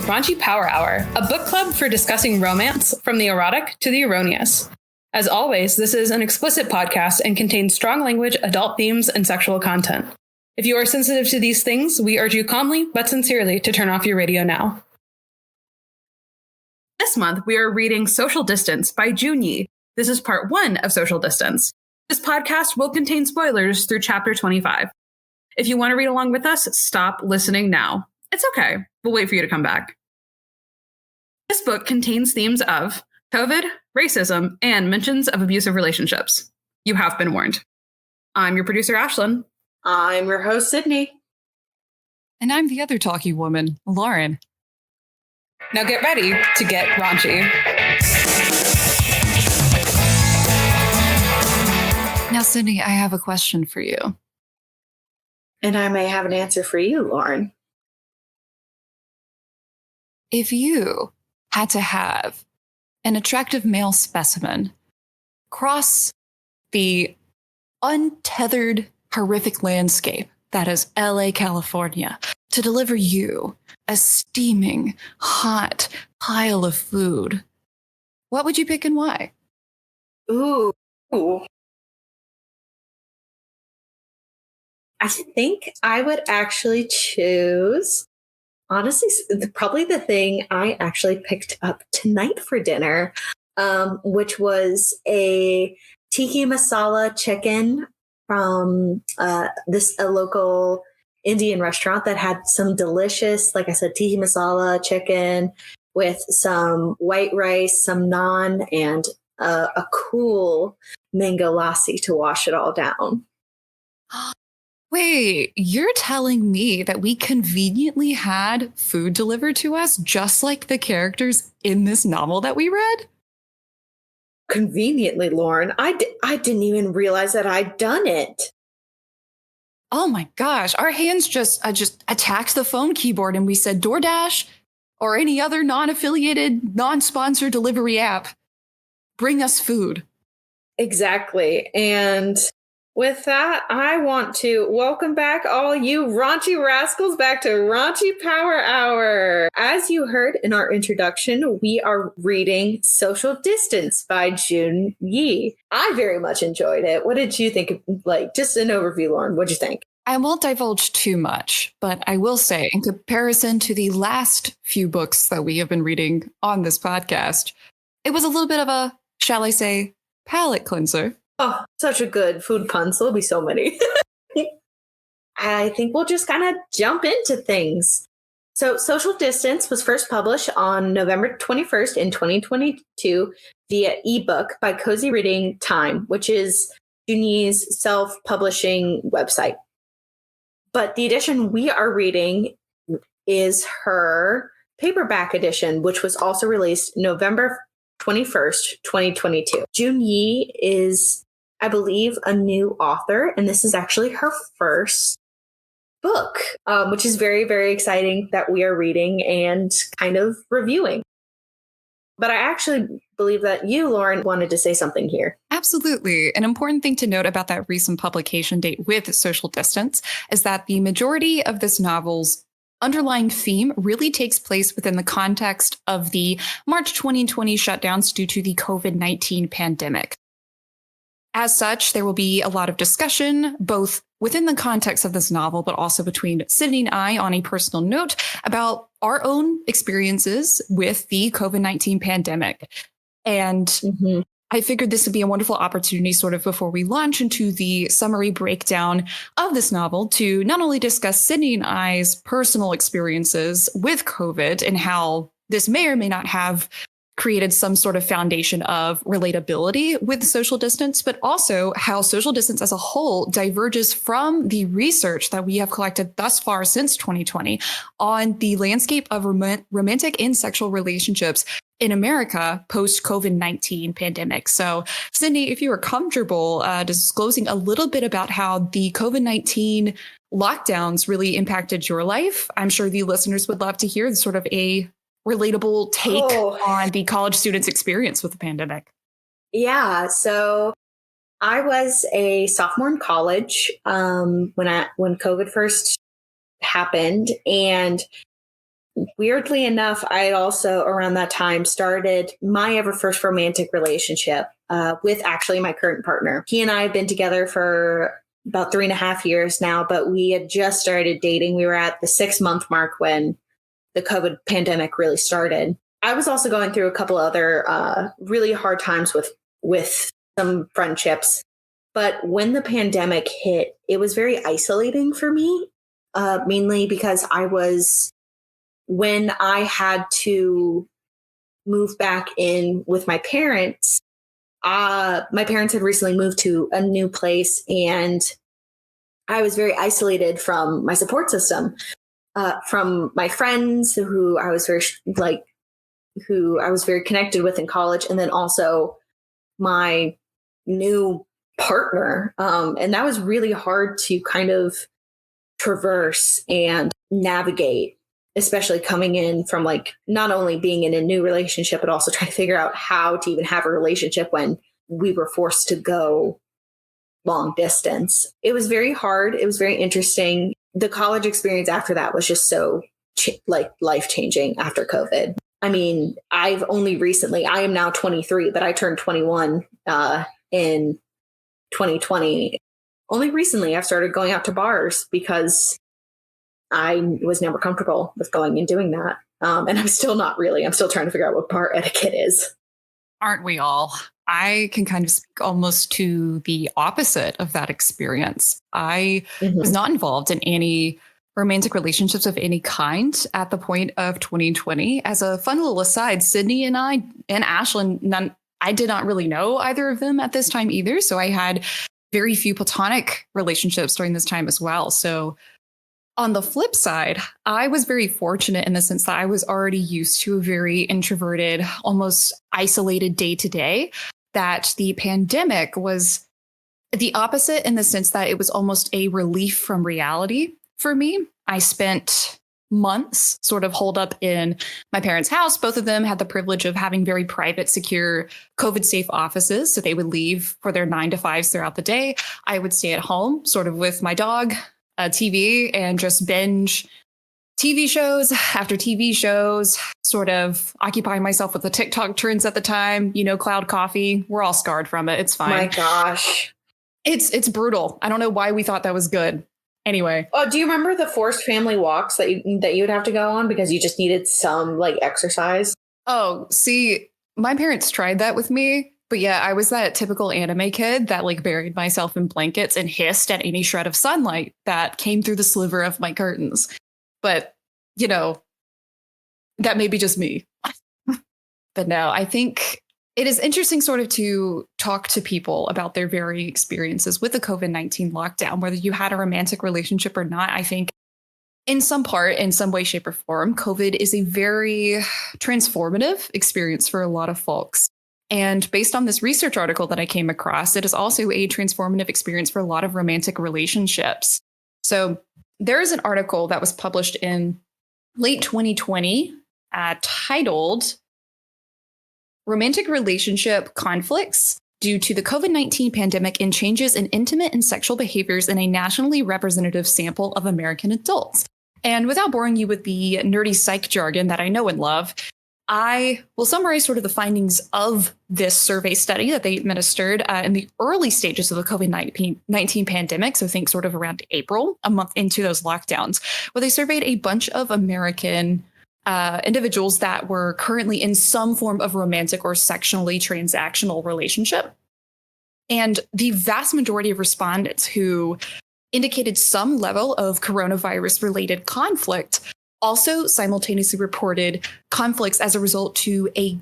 Raunchy Power Hour, a book club for discussing romance from the erotic to the erroneous. As always, this is an explicit podcast and contains strong language, adult themes, and sexual content. If you are sensitive to these things, we urge you calmly but sincerely to turn off your radio now. This month, we are reading Social Distance by Jun Yi. This is part 1 of Social Distance. This podcast will contain spoilers through chapter 25. If you want to read along with us, stop listening now. It's okay. We'll wait for you to come back. This book contains themes of COVID, racism, and mentions of abusive relationships. You have been warned. I'm your producer, Ashlyn. I'm your host, Sydney. And I'm the other talky woman, Lauren. Now get ready to get raunchy. Now, Sydney, I have a question for you. And I may have an answer for you, Lauren. If you had to have an attractive male specimen cross the untethered, horrific landscape that is LA, California, to deliver you a steaming, hot pile of food, what would you pick and why? Ooh. I think I would actually choose, honestly, probably the thing I actually picked up tonight for dinner, which was a tiki masala chicken from a local Indian restaurant that had some delicious, like I said, tiki masala chicken with some white rice, some naan, and a cool mango lassi to wash it all down. Wait, you're telling me that we conveniently had food delivered to us just like the characters in this novel that we read? Conveniently, Lauren. I didn't even realize that I'd done it. Oh my gosh, our hands just attacked the phone keyboard and we said DoorDash or any other non-affiliated, non-sponsored delivery app, bring us food. Exactly. And with that, I want to welcome back all you raunchy rascals back to Raunchy Power Hour. As you heard in our introduction, we are reading Social Distance by Jun Yi. I very much enjoyed it. What did you think? Like, just an overview, Lauren. What'd you think? I won't divulge too much, but I will say, in comparison to the last few books that we have been reading on this podcast, it was a little bit of a, shall I say, palate cleanser. Oh, such a good food pun. So there'll be so many. I think we'll just kind of jump into things. So Social Distance was first published on November 21st in 2022 via ebook by Cozy Reading Time, which is Jun Yi's self-publishing website. But the edition we are reading is her paperback edition, which was also released November 21st, 2022. Jun Yi is, I believe, a new author, and this is actually her first book, which is very, very exciting that we are reading and kind of reviewing. But I actually believe that you, Lauren, wanted to say something here. Absolutely. An important thing to note about that recent publication date with Social Distance is that the majority of this novel's underlying theme really takes place within the context of the March 2020 shutdowns due to the COVID-19 pandemic. As such, there will be a lot of discussion, both within the context of this novel, but also between Sydney and I on a personal note about our own experiences with the COVID-19 pandemic. And I figured this would be a wonderful opportunity sort of before we launch into the summary breakdown of this novel to not only discuss Sydney and I's personal experiences with COVID and how this may or may not have created some sort of foundation of relatability with social distance, but also how social distance as a whole diverges from the research that we have collected thus far since 2020 on the landscape of romantic and sexual relationships in America post-COVID-19 pandemic. So, Sydney, if you are comfortable disclosing a little bit about how the COVID-19 lockdowns really impacted your life, I'm sure the listeners would love to hear sort of a relatable take on the college students' experience with the pandemic. Yeah, so I was a sophomore in college when COVID first happened, and weirdly enough, I also around that time started my ever first romantic relationship with actually my current partner. He and I have been together for about 3.5 years now, but we had just started dating. We were at the 6-month mark when the COVID pandemic really started. I was also going through a couple other really hard times with some friendships. But when the pandemic hit, it was very isolating for me, mainly because when I had to move back in with my parents had recently moved to a new place, and I was very isolated from my support system, from my friends who I was very connected with in college, and then also my new partner. And that was really hard to kind of traverse and navigate, especially coming in from like not only being in a new relationship, but also trying to figure out how to even have a relationship when we were forced to go long distance. It was very hard. It was very interesting. The college experience after that was just so life changing after COVID. I mean, I am now 23, but I turned 21 in 2020. Only recently I've started going out to bars because I was never comfortable with going and doing that. And I'm still not really. I'm still trying to figure out what bar etiquette is. Aren't we all? I can kind of speak almost to the opposite of that experience. I was not involved in any romantic relationships of any kind at the point of 2020. As a fun little aside, Sydney and I and Ashlyn, I did not really know either of them at this time either. So I had very few platonic relationships during this time as well. So on the flip side, I was very fortunate in the sense that I was already used to a very introverted, almost isolated day to day, that the pandemic was the opposite in the sense that it was almost a relief from reality for me. I spent months sort of holed up in my parents' house. Both of them had the privilege of having very private, secure, COVID-safe offices. So they would leave for their 9 to 5s throughout the day. I would stay at home sort of with my dog, TV, and just binge TV shows after TV shows, sort of occupying myself with the TikTok trends at the time, cloud coffee. We're all scarred from it. It's fine. My gosh. It's brutal. I don't know why we thought that was good. Anyway. Oh, do you remember the forced family walks that you would have to go on because you just needed some exercise? Oh, see, my parents tried that with me. But yeah, I was that typical anime kid that buried myself in blankets and hissed at any shred of sunlight that came through the sliver of my curtains. But, that may be just me. But no, I think it is interesting sort of to talk to people about their varying experiences with the COVID-19 lockdown, whether you had a romantic relationship or not. I think in some part, in some way, shape, or form, COVID is a very transformative experience for a lot of folks. And based on this research article that I came across, it is also a transformative experience for a lot of romantic relationships. So there is an article that was published in late 2020 titled Romantic Relationship Conflicts Due to the COVID-19 Pandemic and Changes in Intimate and Sexual Behaviors in a Nationally Representative Sample of American Adults. And without boring you with the nerdy psych jargon that I know and love, I will summarize sort of the findings of this survey study that they administered in the early stages of the COVID-19 pandemic. So think sort of around April, a month into those lockdowns, where they surveyed a bunch of American individuals that were currently in some form of romantic or sexually transactional relationship. And the vast majority of respondents who indicated some level of coronavirus related conflict also simultaneously reported conflicts as a result to a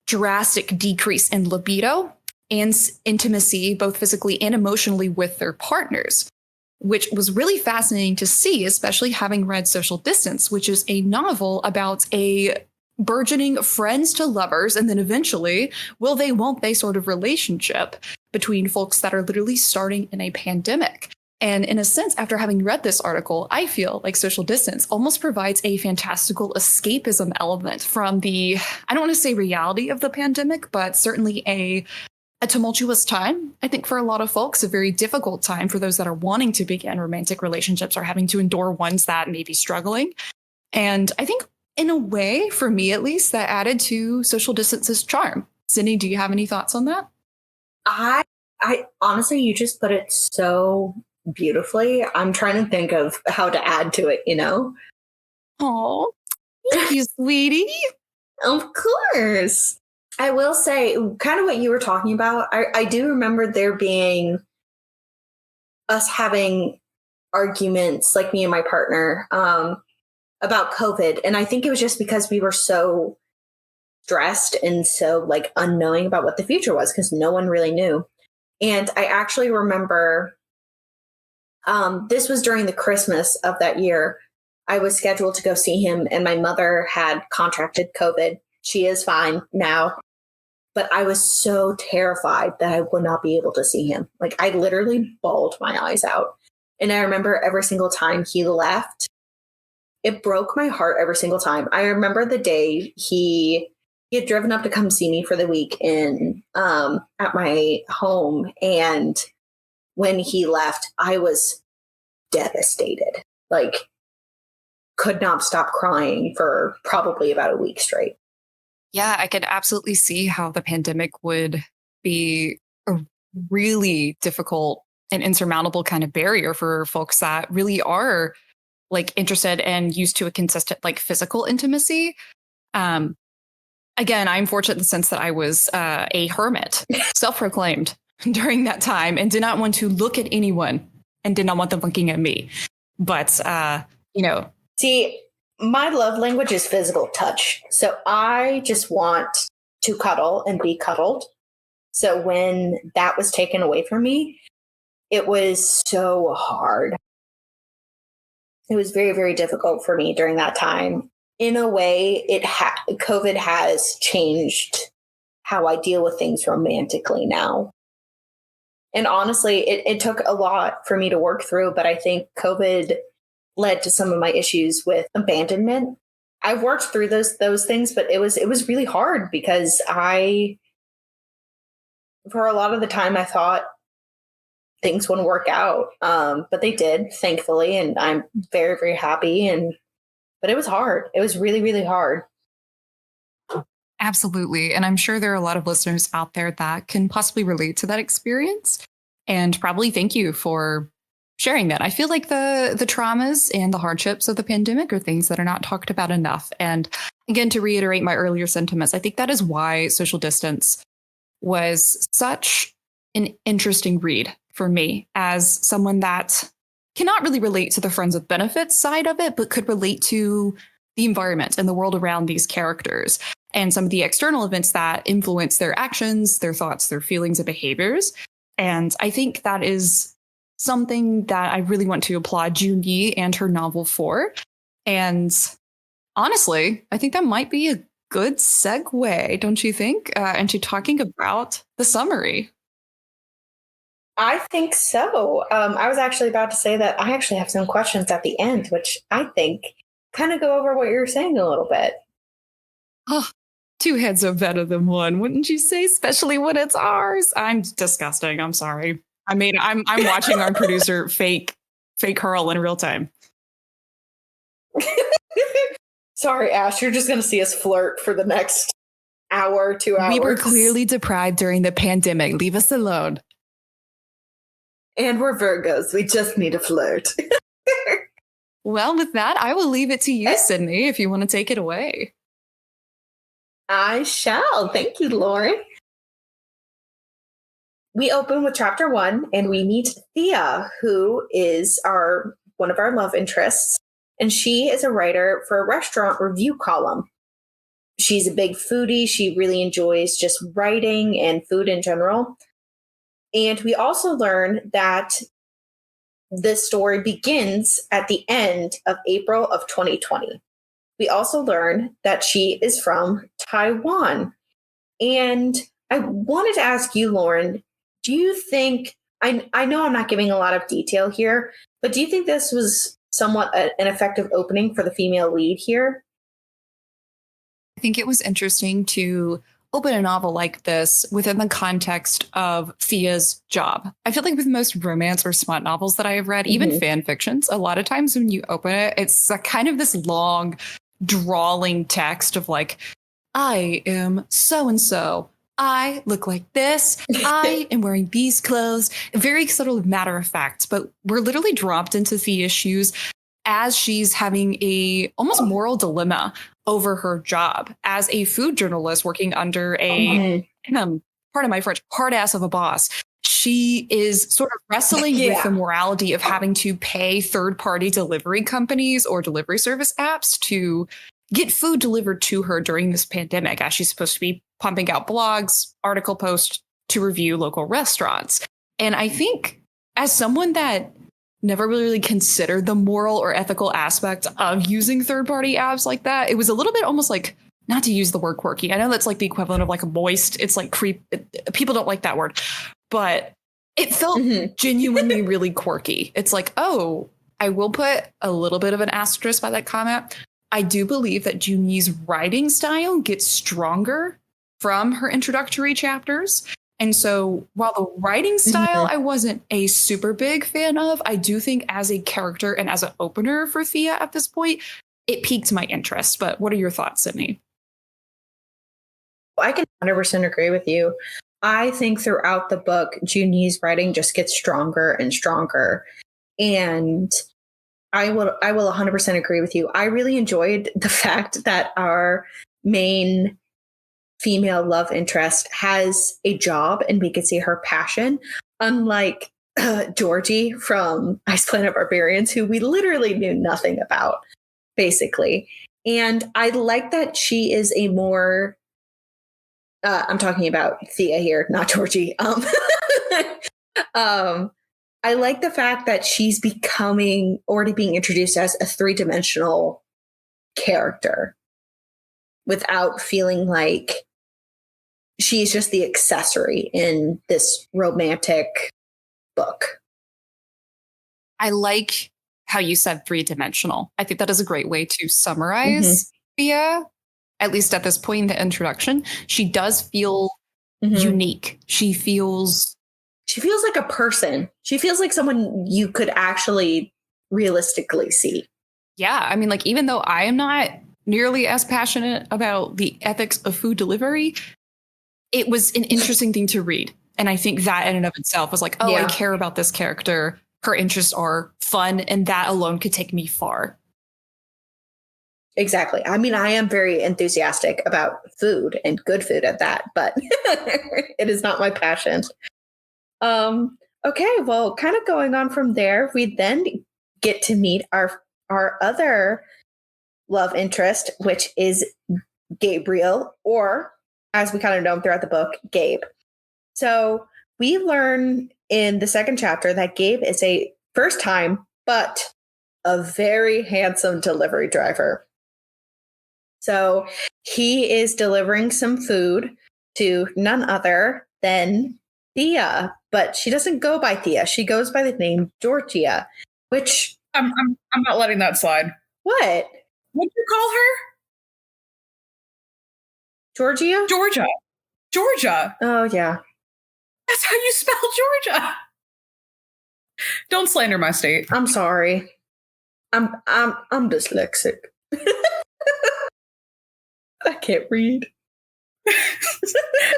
drastic decrease in libido and intimacy, both physically and emotionally, with their partners, which was really fascinating to see, especially having read Social Distance, which is a novel about a burgeoning friends to lovers and then eventually will they, won't they sort of relationship between folks that are literally starting in a pandemic. And in a sense, after having read this article, I feel like Social Distance almost provides a fantastical escapism element from the, I don't want to say reality of the pandemic, but certainly a tumultuous time, I think, for a lot of folks, a very difficult time for those that are wanting to begin romantic relationships or having to endure ones that may be struggling. And I think in a way, for me at least, that added to Social Distance's charm. Sydney, do you have any thoughts on that? I honestly, you just put it so beautifully. I'm trying to think of how to add to it, Oh, thank you, sweetie. Of course. I will say, kind of what you were talking about, I do remember there being us having arguments, like me and my partner, about COVID. And I think it was just because we were so stressed and so like unknowing about what the future was, because no one really knew. And I actually remember this was during the Christmas of that year. I was scheduled to go see him, and my mother had contracted COVID. She is fine now. But I was so terrified that I would not be able to see him. Like, I literally bawled my eyes out. And I remember every single time he left, it broke my heart every single time. I remember the day he had driven up to come see me for the week at my home. And when he left, I was devastated. Like, could not stop crying for probably about a week straight. Yeah, I could absolutely see how the pandemic would be a really difficult and insurmountable kind of barrier for folks that really are like interested and used to a consistent like physical intimacy. Again, I'm fortunate in the sense that I was a hermit, self-proclaimed during that time, and did not want to look at anyone and did not want them looking at me. But, See, my love language is physical touch. So I just want to cuddle and be cuddled. So when that was taken away from me, it was so hard. It was very, very difficult for me during that time. In a way, COVID has changed how I deal with things romantically now. And honestly, it took a lot for me to work through, but I think COVID led to some of my issues with abandonment. I've worked through those things, but it was really hard because for a lot of the time I thought things wouldn't work out. But they did, thankfully, and I'm very, very happy. But it was hard. It was really, really hard. Absolutely. And I'm sure there are a lot of listeners out there that can possibly relate to that experience, and probably thank you for sharing that. I feel like the traumas and the hardships of the pandemic are things that are not talked about enough. And again, to reiterate my earlier sentiments, I think that is why Social Distance was such an interesting read for me as someone that cannot really relate to the friends with benefits side of it, but could relate to the environment and the world around these characters and some of the external events that influence their actions, their thoughts, their feelings and behaviors. And I think that is something that I really want to applaud Junyi and her novel for. And honestly, I think that might be a good segue, don't you think, into talking about the summary. I think so. I was actually about to say that I actually have some questions at the end, which I think kind of go over what you're saying a little bit. Oh, two heads are better than one, wouldn't you say? Especially when it's ours. I'm disgusting. I'm sorry. I'm watching our producer fake hurl in real time. Sorry, Ash. You're just going to see us flirt for the next hour, 2 hours. We were clearly deprived during the pandemic. Leave us alone. And we're Virgos. We just need to flirt. Well, with that, I will leave it to you, Sydney, if you want to take it away. I shall. Thank you, Lauren. We open with chapter 1, and we meet Thea, who is one of our love interests. And she is a writer for a restaurant review column. She's a big foodie. She really enjoys just writing and food in general. And we also learn that this story begins at the end of April of 2020. We also learn that she is from Taiwan. And I wanted to ask you, Lauren, do you think, I know I'm not giving a lot of detail here, but do you think this was somewhat an effective opening for the female lead here? I think it was interesting to open a novel like this within the context of Thea's job. I feel like with most romance or smut novels that I have read, even fan fictions, a lot of times when you open it, it's kind of this long drawling text of like, I am so and so. I look like this. I am wearing these clothes. Very sort of matter of fact, but we're literally dropped into Thea's shoes as she's having a almost moral dilemma over her job as a food journalist working under a, pardon my French, hard ass of a boss. She is sort of wrestling with the morality of having to pay third-party delivery companies or delivery service apps to get food delivered to her during this pandemic, as she's supposed to be pumping out blogs, article posts to review local restaurants. And I think as someone that never really considered the moral or ethical aspect of using third-party apps like that, it was a little bit almost like, not to use the word quirky, I know that's like the equivalent of like a moist, it's like creep, people don't like that word, but it felt genuinely really quirky. It's like, oh, I will put a little bit of an asterisk by that comment. I do believe that Junyi's writing style gets stronger from her introductory chapters. And so while the writing style I wasn't a super big fan of, I do think as a character and as an opener for Thea at this point, it piqued my interest. But what are your thoughts, Sydney? I can 100% agree with you. I think throughout the book, Junyi's writing just gets stronger and stronger. And I will 100% agree with you. I really enjoyed the fact that our main female love interest has a job and we could see her passion, unlike Georgie from Ice Planet Barbarians, who we literally knew nothing about, basically. And I like that she is a more, I'm talking about Thea here, not Georgie. I like the fact that she's already being introduced as a 3-dimensional character without feeling like she's just the accessory in this romantic book. I like how you said 3-dimensional. I think that is a great way to summarize Thea, at least at this point in the introduction. She does feel unique. She feels like a person. She feels like someone you could actually realistically see. Yeah. I mean, like, even though I am not nearly as passionate about the ethics of food delivery, it was an interesting thing to read. And I think that in and of itself was like, oh, I care about this character. Her interests are fun. And that alone could take me far. Exactly. I mean, I am very enthusiastic about food and good food at that, but it is not my passion. Okay, well, kind of going on from there, we then get to meet our other love interest, which is Gabriel, or as we kind of know him throughout the book, Gabe. So we learn in the second chapter that Gabe is a first time, but a very handsome delivery driver. So he is delivering some food to none other than Thea, but she doesn't go by Thea. She goes by the name Georgia, which I'm not letting that slide. What? What'd you call her? Georgia? Georgia. Oh yeah. That's how you spell Georgia. Don't slander my state. I'm sorry. I'm dyslexic. I can't read.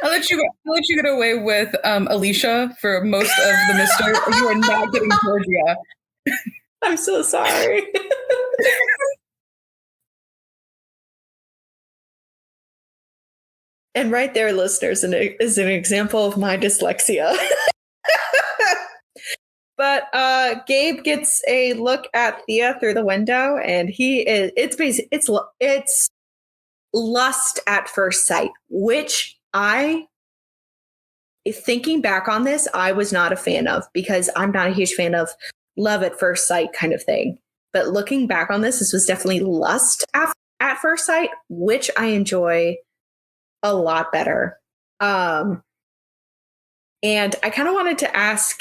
I'll let you get away with Alicia for most of the mister. You are not getting Georgia. I'm so sorry. And right there, listeners, is an example of my dyslexia. But Gabe gets a look at Thea through the window, and it's lust at first sight, which thinking back on this, I was not a fan of, because I'm not a huge fan of love at first sight kind of thing. But looking back on this was definitely lust at first sight, which I enjoy a lot better. And I kind of wanted to ask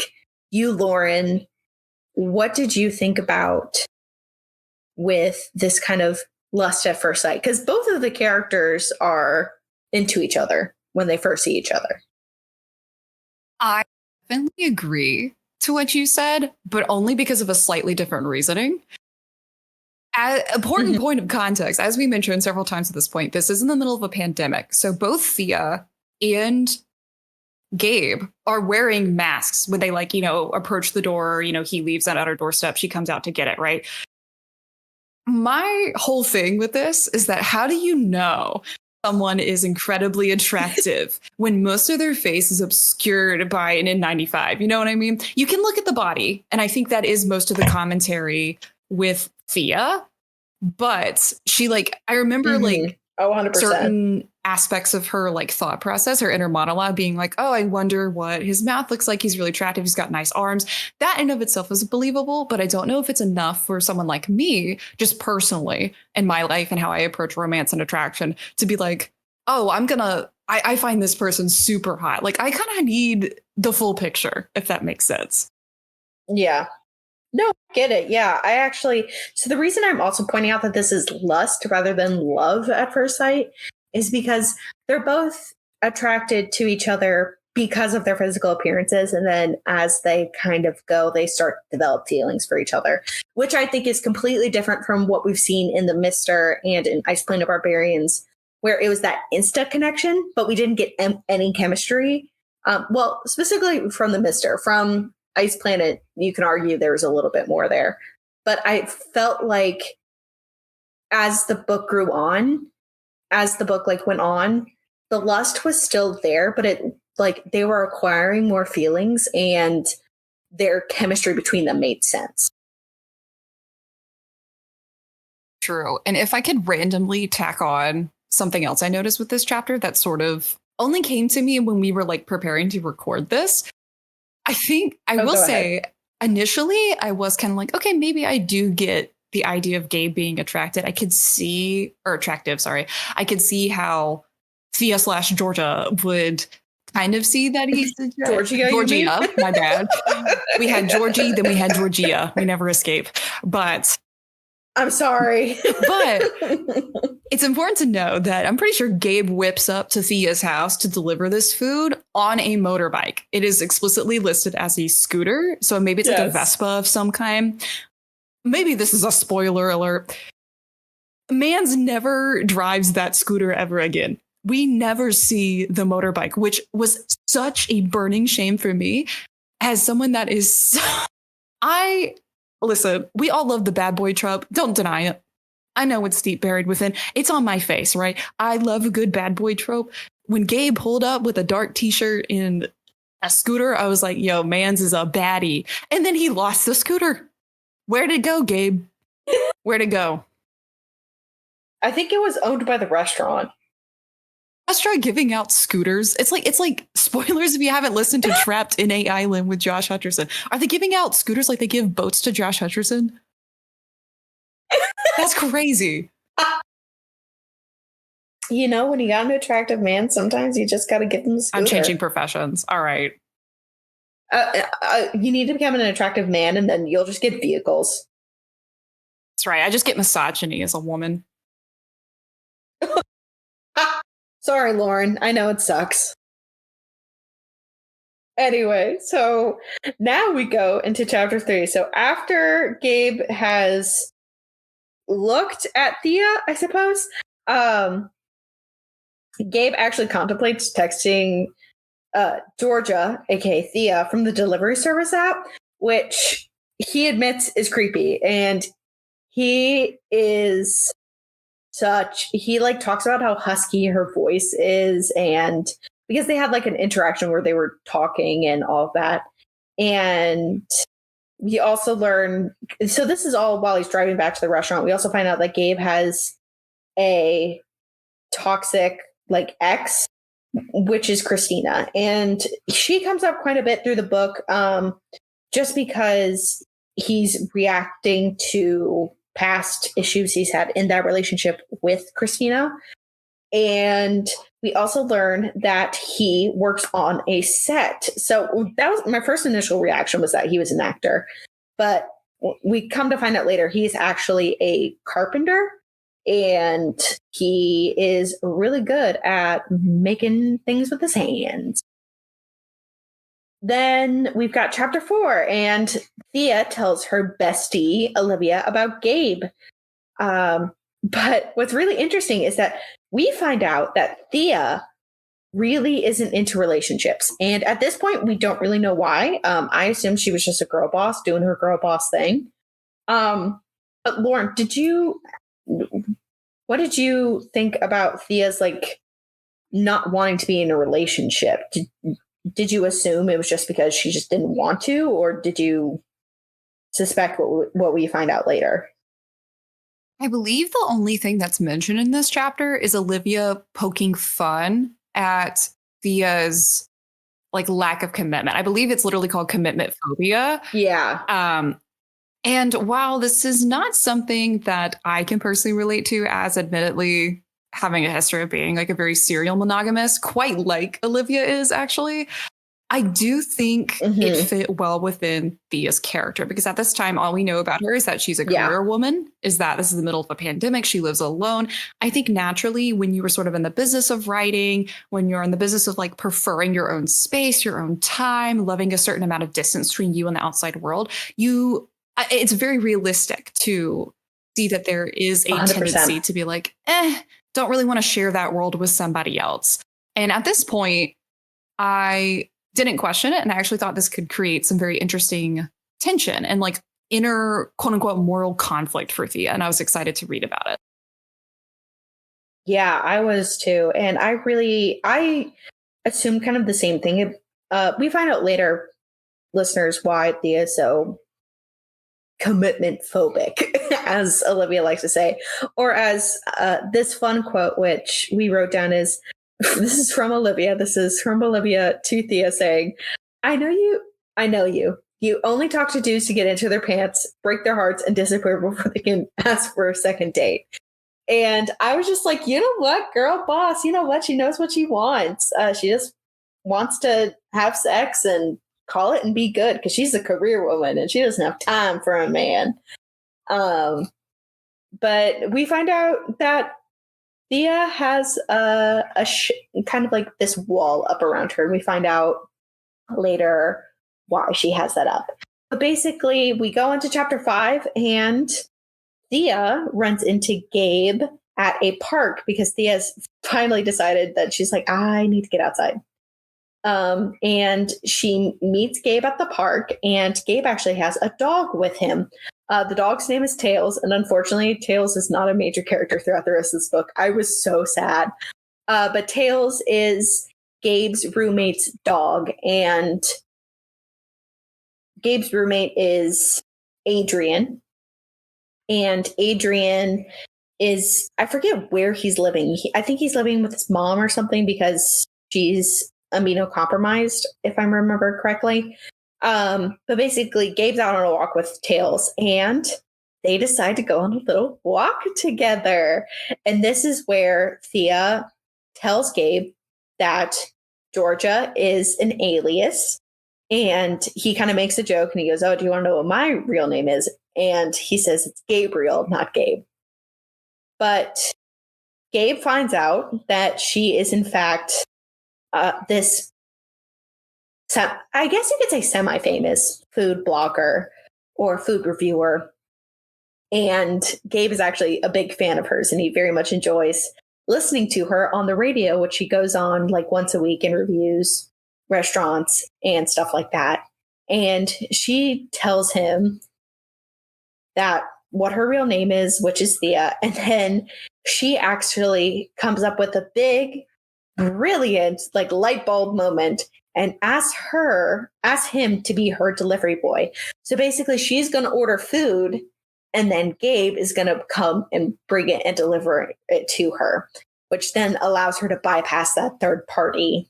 you, Lauren, what did you think about with this kind of lust at first sight? Because both of the characters are into each other when they first see each other. I definitely agree to what you said, but only because of a slightly different reasoning. Important point of context, as we mentioned several times at this point, this is in the middle of a pandemic. So both Thea and Gabe are wearing masks when they approach the door. He leaves at our doorstep. She comes out to get it, right? My whole thing with this is that how do you know someone is incredibly attractive when most of their face is obscured by an N95? You know what I mean? You can look at the body, and I think that is most of the commentary with Thea. But she I remember 100%. certain aspects of her thought process, her inner monologue being oh, I wonder what his mouth looks like. He's really attractive. He's got nice arms. That in of itself is believable, but I don't know if it's enough for someone like me, just personally in my life and how I approach romance and attraction, to be oh, I find this person super hot. I kind of need the full picture, if that makes sense. Yeah. No, get it. Yeah, so the reason I'm also pointing out that this is lust rather than love at first sight is because they're both attracted to each other because of their physical appearances. And then as they kind of go, they start to develop feelings for each other, which I think is completely different from what we've seen in The Mister and in Ice Planet Barbarians, where it was that insta connection, but we didn't get any chemistry. Well, specifically from The Mister. From Ice Planet, you can argue there was a little bit more there. But I felt like as the book grew on, as the book went on, the lust was still there, but it they were acquiring more feelings and their chemistry between them made sense. True. And if I could randomly tack on something else I noticed with this chapter that sort of only came to me when we were preparing to record this, I think I will say initially I was kind of okay, maybe I do get the idea of Gabe being attracted. I could see, or attractive, sorry. I could see how Thea/Georgia would kind of see that he's Georgia, my bad. We had Georgie, then we had Georgia. We never escape. But I'm sorry. But it's important to know that I'm pretty sure Gabe whips up to Thea's house to deliver this food on a motorbike. It is explicitly listed as a scooter. So maybe it's a Vespa of some kind. Maybe this is a spoiler alert. Mans never drives that scooter ever again. We never see the motorbike, which was such a burning shame for me as someone that is... Listen, we all love the bad boy trope. Don't deny it. I know it's deep buried within. It's on my face, right? I love a good bad boy trope. When Gabe pulled up with a dark t-shirt and a scooter, I was like, yo, Mans is a baddie. And then he lost the scooter. Where'd it go, Gabe? Where'd it go? I think it was owned by the restaurant. Let's try giving out scooters. It's like spoilers if you haven't listened to Trapped in a Island with Josh Hutcherson. Are they giving out scooters like they give boats to Josh Hutcherson? That's crazy. When you got an attractive man, sometimes you just got to give them a scooter. I'm changing professions. All right. You need to become an attractive man, and then you'll just get vehicles. That's right. I just get misogyny as a woman. Sorry, Lauren. I know it sucks. Anyway, so now we go into chapter 3. So after Gabe has looked at Thea, I suppose, Gabe actually contemplates texting Georgia, aka Thea, from the delivery service app, which he admits is creepy. And he is he talks about how husky her voice is, and because they had an interaction where they were talking and all of that. And we also learn, so this is all while he's driving back to the restaurant. We also find out that Gabe has a toxic ex, which is Christina. And she comes up quite a bit through the book, just because he's reacting to past issues he's had in that relationship with Christina. And we also learn that he works on a set. So that was my first initial reaction, was that he was an actor. But we come to find out later he's actually a carpenter, and he is really good at making things with his hands. Then we've got chapter 4, and Thea tells her bestie, Olivia, about Gabe. But what's really interesting is that we find out that Thea really isn't into relationships. And at this point, we don't really know why. I assume she was just a girl boss doing her girl boss thing. But Lauren, what did you think about Thea's like not wanting to be in a relationship? Did you assume it was just because she just didn't want to, or did you suspect what we find out later? I believe the only thing that's mentioned in this chapter is Olivia poking fun at Thea's like lack of commitment. I believe it's literally called commitment phobia. Yeah. And while this is not something that I can personally relate to, as admittedly having a history of being like a very serial monogamous, quite like Olivia is actually, I do think it fit well within Thea's character, because at this time, all we know about her is that she's a career woman, is that this is the middle of a pandemic. She lives alone. I think naturally, when you were sort of in the business of writing, when you're in the business of like preferring your own space, your own time, loving a certain amount of distance between you and the outside world, it's very realistic to see that there is a 100%. Tendency to be like, don't really want to share that world with somebody else. And at this point, I didn't question it. And I actually thought this could create some very interesting tension and like inner quote unquote moral conflict for Thea. And I was excited to read about it. Yeah, I was too. And I assumed kind of the same thing. We find out later, listeners, why Thea is so commitment phobic, as Olivia likes to say, or as this fun quote, which we wrote down is, this is from Olivia. This is from Olivia to Thea saying, I know you. You only talk to dudes to get into their pants, break their hearts, and disappear before they can ask for a second date. And I was just like, you know what, girl boss, you know what? She knows what she wants. She just wants to have sex and call it and be good, because she's a career woman and she doesn't have time for a man. But we find out that Thea has kind of like this wall up around her. And we find out later why she has that up. But basically, we go into chapter 5 and Thea runs into Gabe at a park because Thea's finally decided that she's like, I need to get outside. And she meets Gabe at the park, and Gabe actually has a dog with him. The dog's name is Tails, and unfortunately, Tails is not a major character throughout the rest of this book. I was so sad. But Tails is Gabe's roommate's dog, and Gabe's roommate is Adrian. And Adrian is, I forget where he's living. I think he's living with his mom or something because she's immunocompromised, if I remember correctly. But basically, Gabe's out on a walk with Tails, and they decide to go on a little walk together. And this is where Thea tells Gabe that Georgia is an alias. And he kind of makes a joke and he goes, oh, do you want to know what my real name is? And he says it's Gabriel, not Gabe. But Gabe finds out that she is, in fact, this, I guess you could say semi-famous food blogger or food reviewer. And Gabe is actually a big fan of hers, and he very much enjoys listening to her on the radio, which she goes on like once a week and reviews restaurants and stuff like that. And she tells him that what her real name is, which is Thea. And then she actually comes up with a big, brilliant, like light bulb moment and asks him to be her delivery boy. So basically she's going to order food and then Gabe is going to come and bring it and deliver it to her, which then allows her to bypass that third party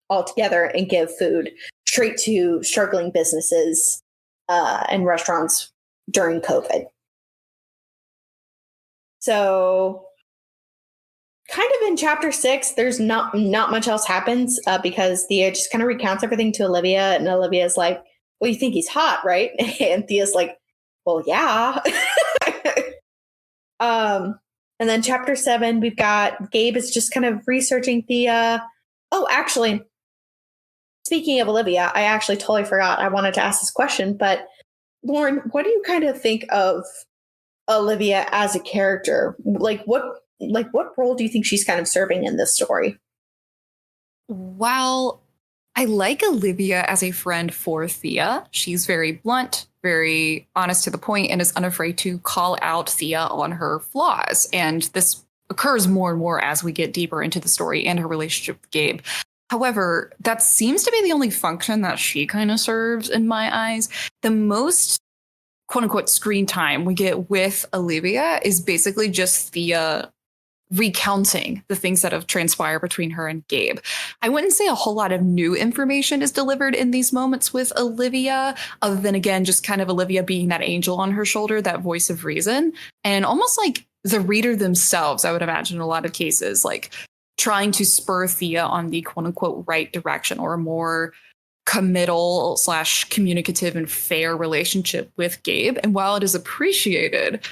altogether and give food straight to struggling businesses and restaurants during COVID. So kind of in chapter 6, there's not much else happens because Thea just kind of recounts everything to Olivia, and Olivia's like, well, you think he's hot, right? And Thea's like, well, yeah. And then chapter 7, we've got Gabe is just kind of researching Thea. Oh, actually, speaking of Olivia, I actually totally forgot I wanted to ask this question, but Lauren, what do you kind of think of Olivia as a character. Like what role do you think she's kind of serving in this story? While I like Olivia as a friend for Thea, she's very blunt, very honest to the point, and is unafraid to call out Thea on her flaws. And this occurs more and more as we get deeper into the story and her relationship with Gabe. However, that seems to be the only function that she kind of serves in my eyes. The most quote unquote screen time we get with Olivia is basically just Thea recounting the things that have transpired between her and Gabe. I wouldn't say a whole lot of new information is delivered in these moments with Olivia, other than, again, just kind of Olivia being that angel on her shoulder, that voice of reason, and almost like the reader themselves, I would imagine in a lot of cases, like trying to spur Thea on the quote unquote right direction or a more committal / communicative and fair relationship with Gabe. And while it is appreciated,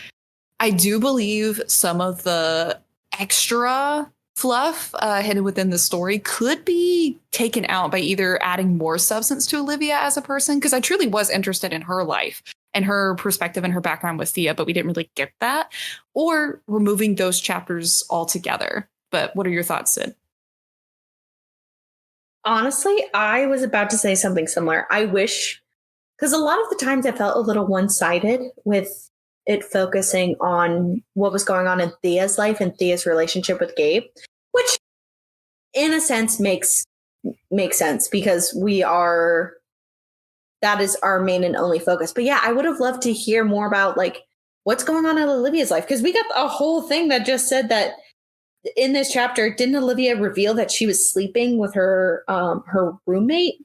I do believe some of the extra fluff hidden within the story could be taken out by either adding more substance to Olivia as a person, because I truly was interested in her life and her perspective and her background with Thea, but we didn't really get that, or removing those chapters altogether. But what are your thoughts, Sid? Honestly, I was about to say something similar. I wish, because a lot of the times I felt a little one-sided with it focusing on what was going on in Thea's life and Thea's relationship with Gabe, which in a sense makes sense because that is our main and only focus. But yeah, I would have loved to hear more about like what's going on in Olivia's life, because we got a whole thing that just said that in this chapter, didn't Olivia reveal that she was sleeping with her roommate?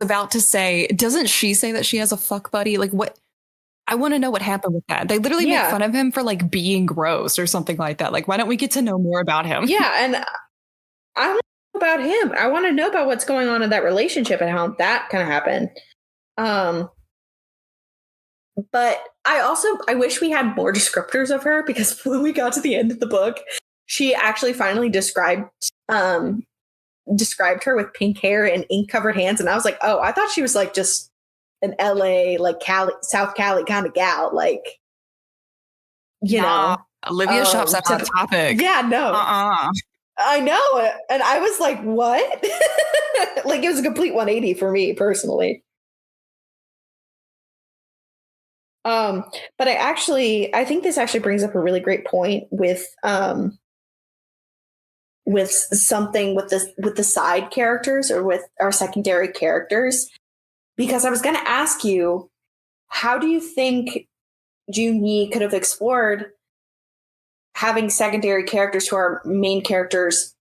About to say, doesn't she say that she has a fuck buddy? Like what? I want to know what happened with that. They literally make fun of him for like being gross or something like that. Like, why don't we get to know more about him? Yeah, and I want to know about him. I want to know about what's going on in that relationship and how that kind of happened. But I wish we had more descriptors of her, because when we got to the end of the book, she actually finally described her with pink hair and ink covered hands, and I was like, oh, I thought she was like just an LA, like Cali, South Cali kind of gal, like, you know. Olivia shops at Hot Topic. Yeah, no. I know. And I was like, what? Like, it was a complete 180 for me personally. But I think this actually brings up a really great point with something with the side characters or with our secondary characters. Because I was going to ask you, how do you think Junyi could have explored having secondary characters who are main characters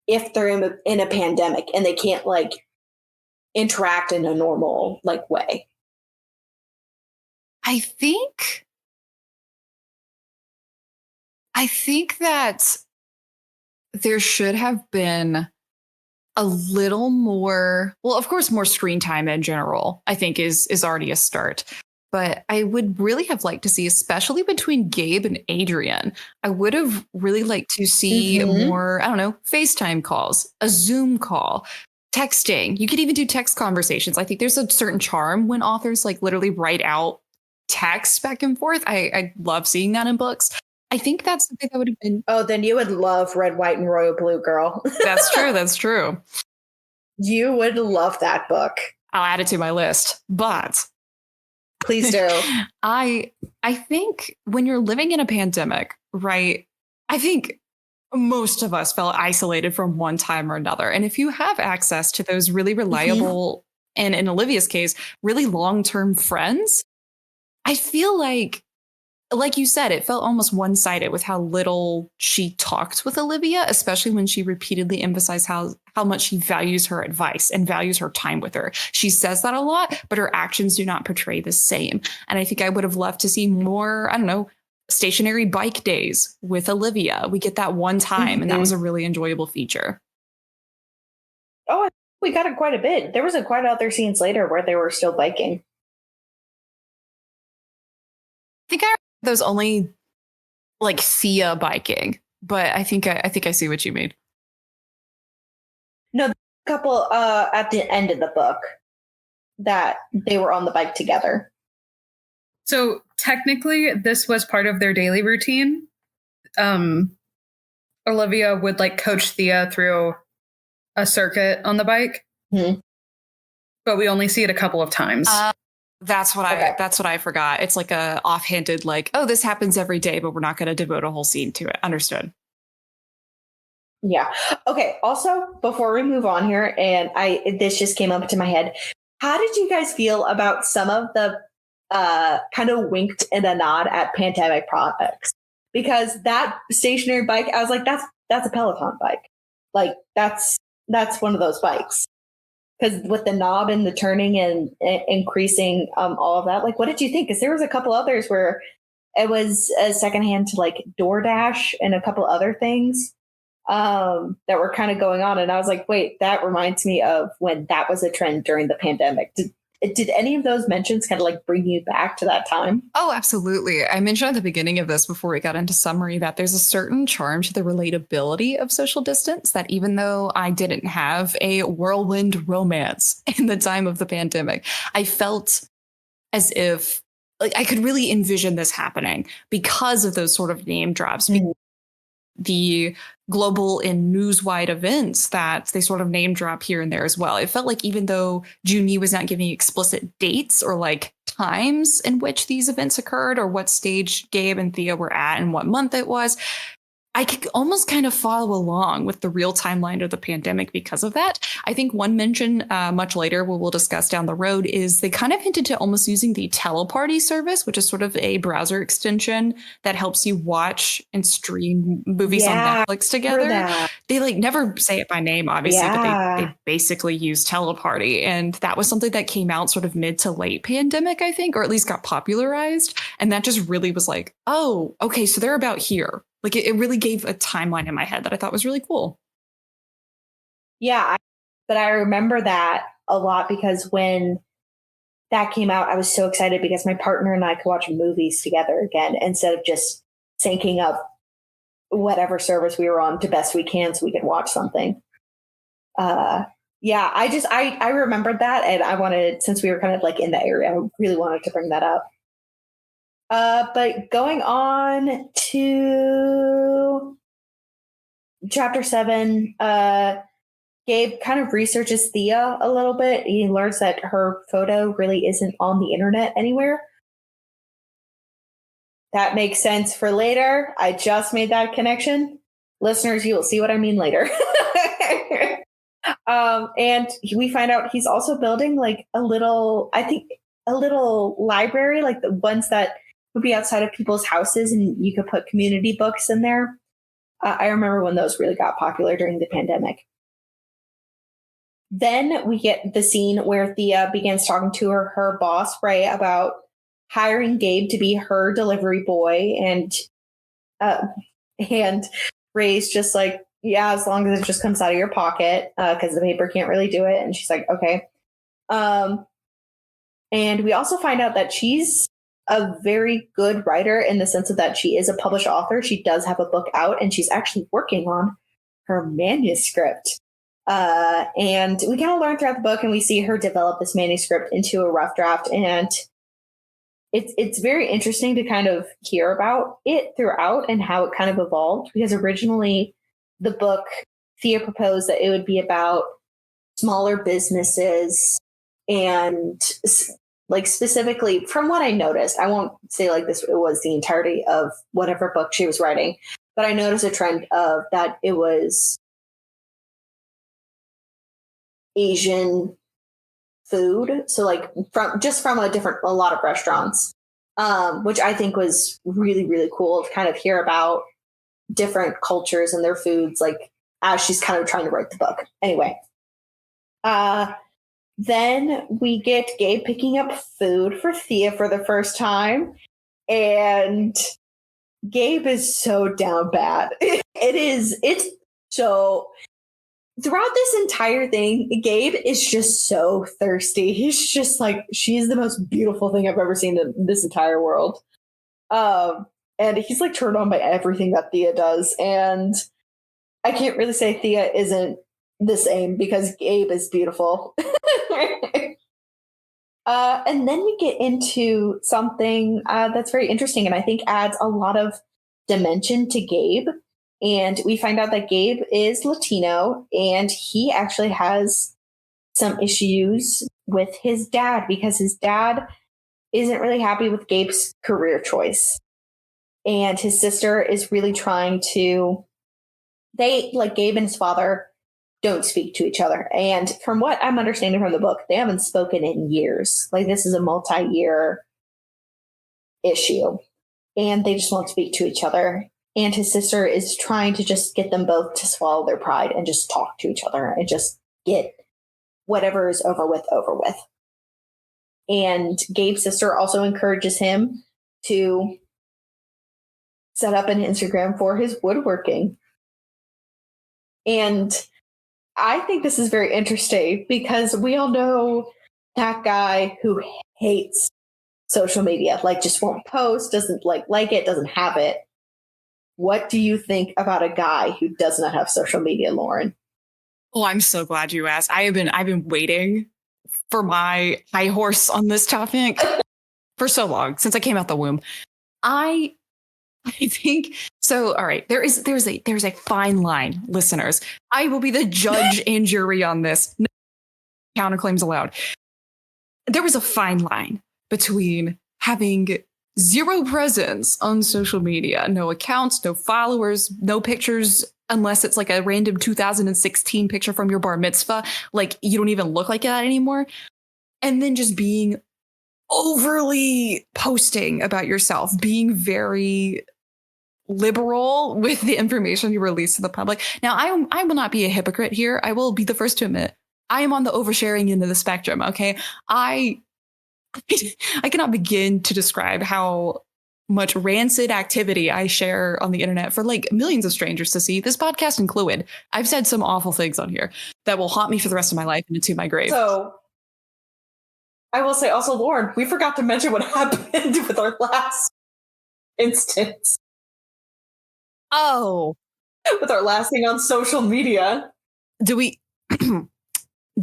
if they're in a pandemic and they can't like interact in a normal like way? I think that there should have been a little more, well, of course, more screen time in general, I think is already a start. But I would really have liked to see, especially between Gabe and Adrian, I would have really liked to see more, I don't know, FaceTime calls, a Zoom call, texting. You could even do text conversations. I think there's a certain charm when authors like literally write out text back and forth. I love seeing that in books. I think that's something that would have been. Oh, then you would love Red, White, and Royal Blue, girl. That's true. That's true. You would love that book. I'll add it to my list, but please do. I think when you're living in a pandemic, right? I think most of us felt isolated from one time or another. And if you have access to those really reliable, and in Olivia's case, really long-term friends, I feel like you said, it felt almost one-sided with how little she talked with Olivia, especially when she repeatedly emphasized how much she values her advice and values her time with her. She says that a lot, but her actions do not portray the same. And I think I would have loved to see more, I don't know, stationary bike days with Olivia. We get that one time, and that was a really enjoyable feature. Oh, we got it quite a bit. There was quite other scenes later where they were still biking. I think I those only like Thea biking, but I think I see what you mean. No, the couple at the end of the book that they were on the bike together. So technically this was part of their daily routine. Olivia would like coach Thea through a circuit on the bike, but we only see it a couple of times. That's what I forgot. It's like a offhanded, like, oh, this happens every day, but we're not going to devote a whole scene to it. Understood. Yeah. Okay. Also, before we move on here, and this just came up to my head. How did you guys feel about some of the kind of winked and a nod at Pandemic products? Because that stationary bike, I was like, that's a Peloton bike. Like that's one of those bikes. Because with the knob and the turning and increasing all of that, like, what did you think? Because there was a couple others where it was a secondhand to like DoorDash and a couple other things that were kind of going on. And I was like, wait, that reminds me of when that was a trend during the pandemic. Did any of those mentions kind of like bring you back to that time? Oh, absolutely. I mentioned at the beginning of this before we got into summary that there's a certain charm to the relatability of social distance that even though I didn't have a whirlwind romance in the time of the pandemic, I felt as if like I could really envision this happening because of those sort of name drops. The global and news-wide events that they sort of name drop here and there as well. It felt like even though Junyi was not giving explicit dates or like times in which these events occurred or what stage Gabe and Thea were at and what month it was, I could almost kind of follow along with the real timeline of the pandemic because of that. I think one mention much later, what we'll discuss down the road, is they kind of hinted to almost using the Teleparty service, which is sort of a browser extension that helps you watch and stream movies on Netflix together. They like never say it by name, obviously, but they basically use Teleparty. And that was something that came out sort of mid to late pandemic, I think, or at least got popularized. And that just really was like, oh, okay, so they're about here. Like it really gave a timeline in my head that I thought was really cool. Yeah, but I remember that a lot because when that came out, I was so excited because my partner and I could watch movies together again instead of just syncing up whatever service we were on to best we can so we could watch something. I remembered that, and I wanted, since we were kind of like in the area, I really wanted to bring that up. But going on to chapter 7, Gabe kind of researches Thea a little bit. He learns that her photo really isn't on the internet anywhere. That makes sense for later. I just made that connection. Listeners, you will see what I mean later. And we find out he's also building like a little library, like the ones that would be outside of people's houses and you could put community books in there. I remember when those really got popular during the pandemic. Then we get the scene where Thea begins talking to her boss, Ray, about hiring Gabe to be her delivery boy. And Ray's just like, yeah, as long as it just comes out of your pocket, because the paper can't really do it. And she's like, okay. And we also find out that she's a very good writer in the sense of that she is a published author. She does have a book out and she's actually working on her manuscript. And we kind of learn throughout the book and we see her develop this manuscript into a rough draft. And it's very interesting to kind of hear about it throughout and how it kind of evolved, because originally the book, Thea proposed that it would be about smaller businesses and like specifically from what I noticed, I won't say like this, it was the entirety of whatever book she was writing, but I noticed a trend of that it was Asian food. So like from a lot of restaurants, which I think was really, really cool to kind of hear about different cultures and their foods, like as she's kind of trying to write the book. Anyway, then we get Gabe picking up food for Thea for the first time. And Gabe is so down bad. It's so throughout this entire thing, Gabe is just so thirsty. He's just like, she's the most beautiful thing I've ever seen in this entire world. And he's like turned on by everything that Thea does. And I can't really say Thea isn't the same because Gabe is beautiful. And then we get into something that's very interesting and I think adds a lot of dimension to Gabe. And we find out that Gabe is Latino and he actually has some issues with his dad because his dad isn't really happy with Gabe's career choice. And his sister is really trying to, Gabe and his father don't speak to each other. And from what I'm understanding from the book, they haven't spoken in years. Like this is a multi-year issue and they just won't speak to each other. And his sister is trying to just get them both to swallow their pride and just talk to each other and just get whatever is over with. And Gabe's sister also encourages him to set up an Instagram for his woodworking. And I think this is very interesting because we all know that guy who hates social media, like just won't post, doesn't like it, doesn't have it. What do you think about a guy who does not have social media, Lauren? Oh, I'm so glad you asked. I've been waiting for my high horse on this topic for so long, since I came out the womb. I think so. All right. There's a fine line, listeners. I will be the judge and jury on this. No counterclaims allowed. There was a fine line between having zero presence on social media, no accounts, no followers, no pictures, unless it's like a random 2016 picture from your bar mitzvah. Like you don't even look like that anymore. And then just being overly posting about yourself, being very liberal with the information you release to the public. Now, I will not be a hypocrite here. I will be the first to admit I am on the oversharing end of the spectrum. Okay, I cannot begin to describe how much rancid activity I share on the internet for like millions of strangers to see, this podcast included. I've said some awful things on here that will haunt me for the rest of my life and into my grave. So I will say also, Lauren, we forgot to mention what happened with our last instance. Oh, with our last thing on social media. Do we want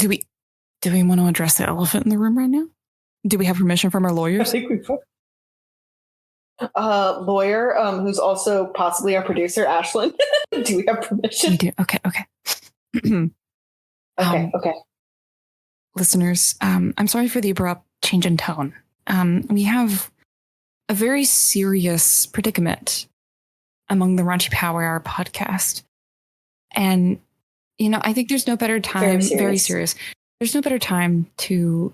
to address the elephant in the room right now? Do we have permission from our lawyers? I think we've lawyer, who's also possibly our producer, Ashlyn. Do we have permission? We do. Okay. Okay. Listeners, I'm sorry for the abrupt change in tone. We have a very serious predicament among the Raunchy Power Hour podcast. And, I think there's no better time, very serious. There's no better time to...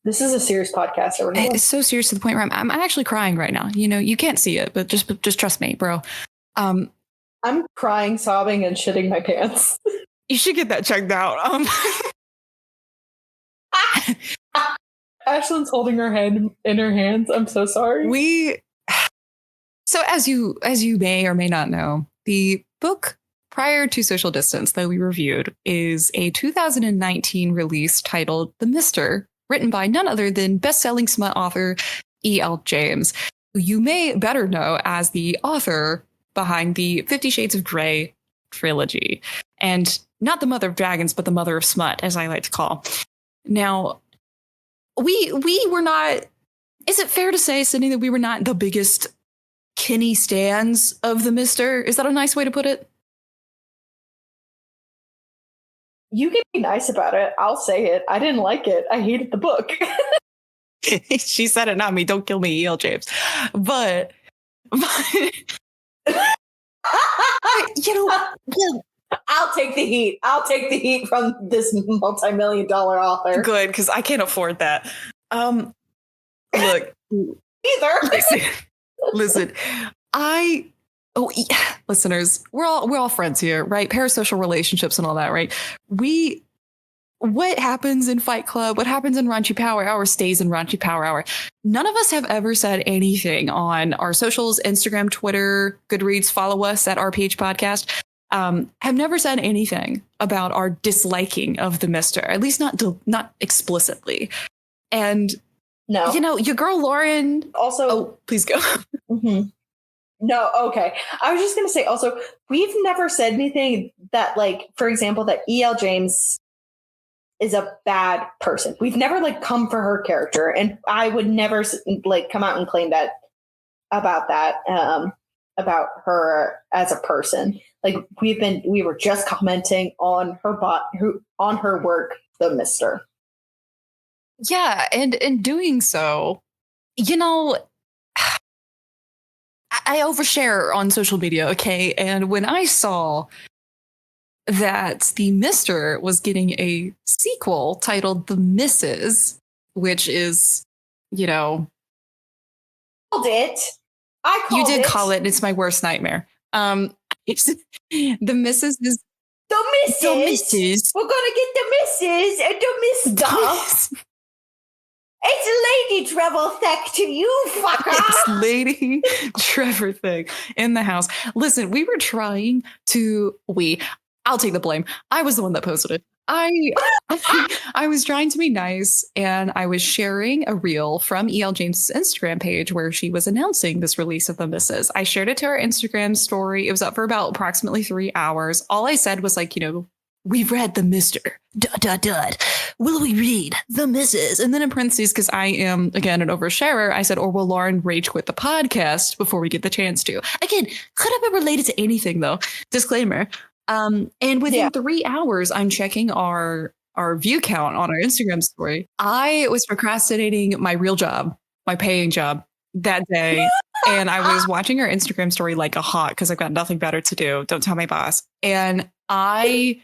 This is a serious podcast. Everyone. It's so serious to the point where I'm actually crying right now. You can't see it, but just trust me, bro. I'm crying, sobbing, and shitting my pants. You should get that checked out. Ashlyn's holding her head in her hands. I'm so sorry. So as you may or may not know, the book prior to Social Distance that we reviewed is a 2019 release titled The Mister, written by none other than best-selling smut author E.L. James, who you may better know as the author behind the 50 Shades of Grey trilogy. And not the mother of dragons, but the mother of smut, as I like to call. Now, we were not... Is it fair to say, Sydney, that we were not the biggest Kinney stans of the Mister? Is that a nice way to put it? You can be nice about it. I'll say it. I didn't like it. I hated the book. She said it, not me. Don't kill me, E.L. James. But I'll take the heat. I'll take the heat from this multi-million-dollar author. Good, because I can't afford that. Look. Either. Listen. Listeners, we're all friends here, right? Parasocial relationships and all that, right? What happens in Fight Club, what happens in Raunchy Power Hour stays in Raunchy Power Hour. None of us have ever said anything on our socials, Instagram, Twitter, Goodreads, follow us at RPH Podcast. Have never said anything about our disliking of the Mister, at least not explicitly. And no, your girl Lauren. Also, please go. Mm-hmm. No, okay. I was just going to say also, we've never said anything that, like, for example, that E.L. James is a bad person. We've never like come for her character, and I would never like come out and claim that about her as a person. Like we were just commenting on her work, The Mister. Yeah, and in doing so, you know, I overshare on social media, okay? And when I saw that The Mister was getting a sequel titled The Misses, which is, you know, I called it. You did call it. It's my worst nightmare. It's The Misses is The Misses. The Misses. We're gonna get The Misses and The Mister. It's Lady Trevor Thick to you, fucker. It's Lady Trevor Thick in the house. Listen, we were trying to. I'll take the blame. I was the one that posted it. I was trying to be nice, and I was sharing a reel from E.L. James' Instagram page where she was announcing this release of The Misses. I shared it to our Instagram story. It was up for about approximately 3 hours. All I said was like, we've read The Mister. ... Will we read The Misses? And then in parentheses, because I am, again, an oversharer, I said, or will Lauren rage quit the podcast before we get the chance to? Again, could have been related to anything, though. Disclaimer. And within 3 hours, I'm checking our view count on our Instagram story. I was procrastinating my real job, my paying job that day. And I was watching our Instagram story like a hawk because I've got nothing better to do. Don't tell my boss. And I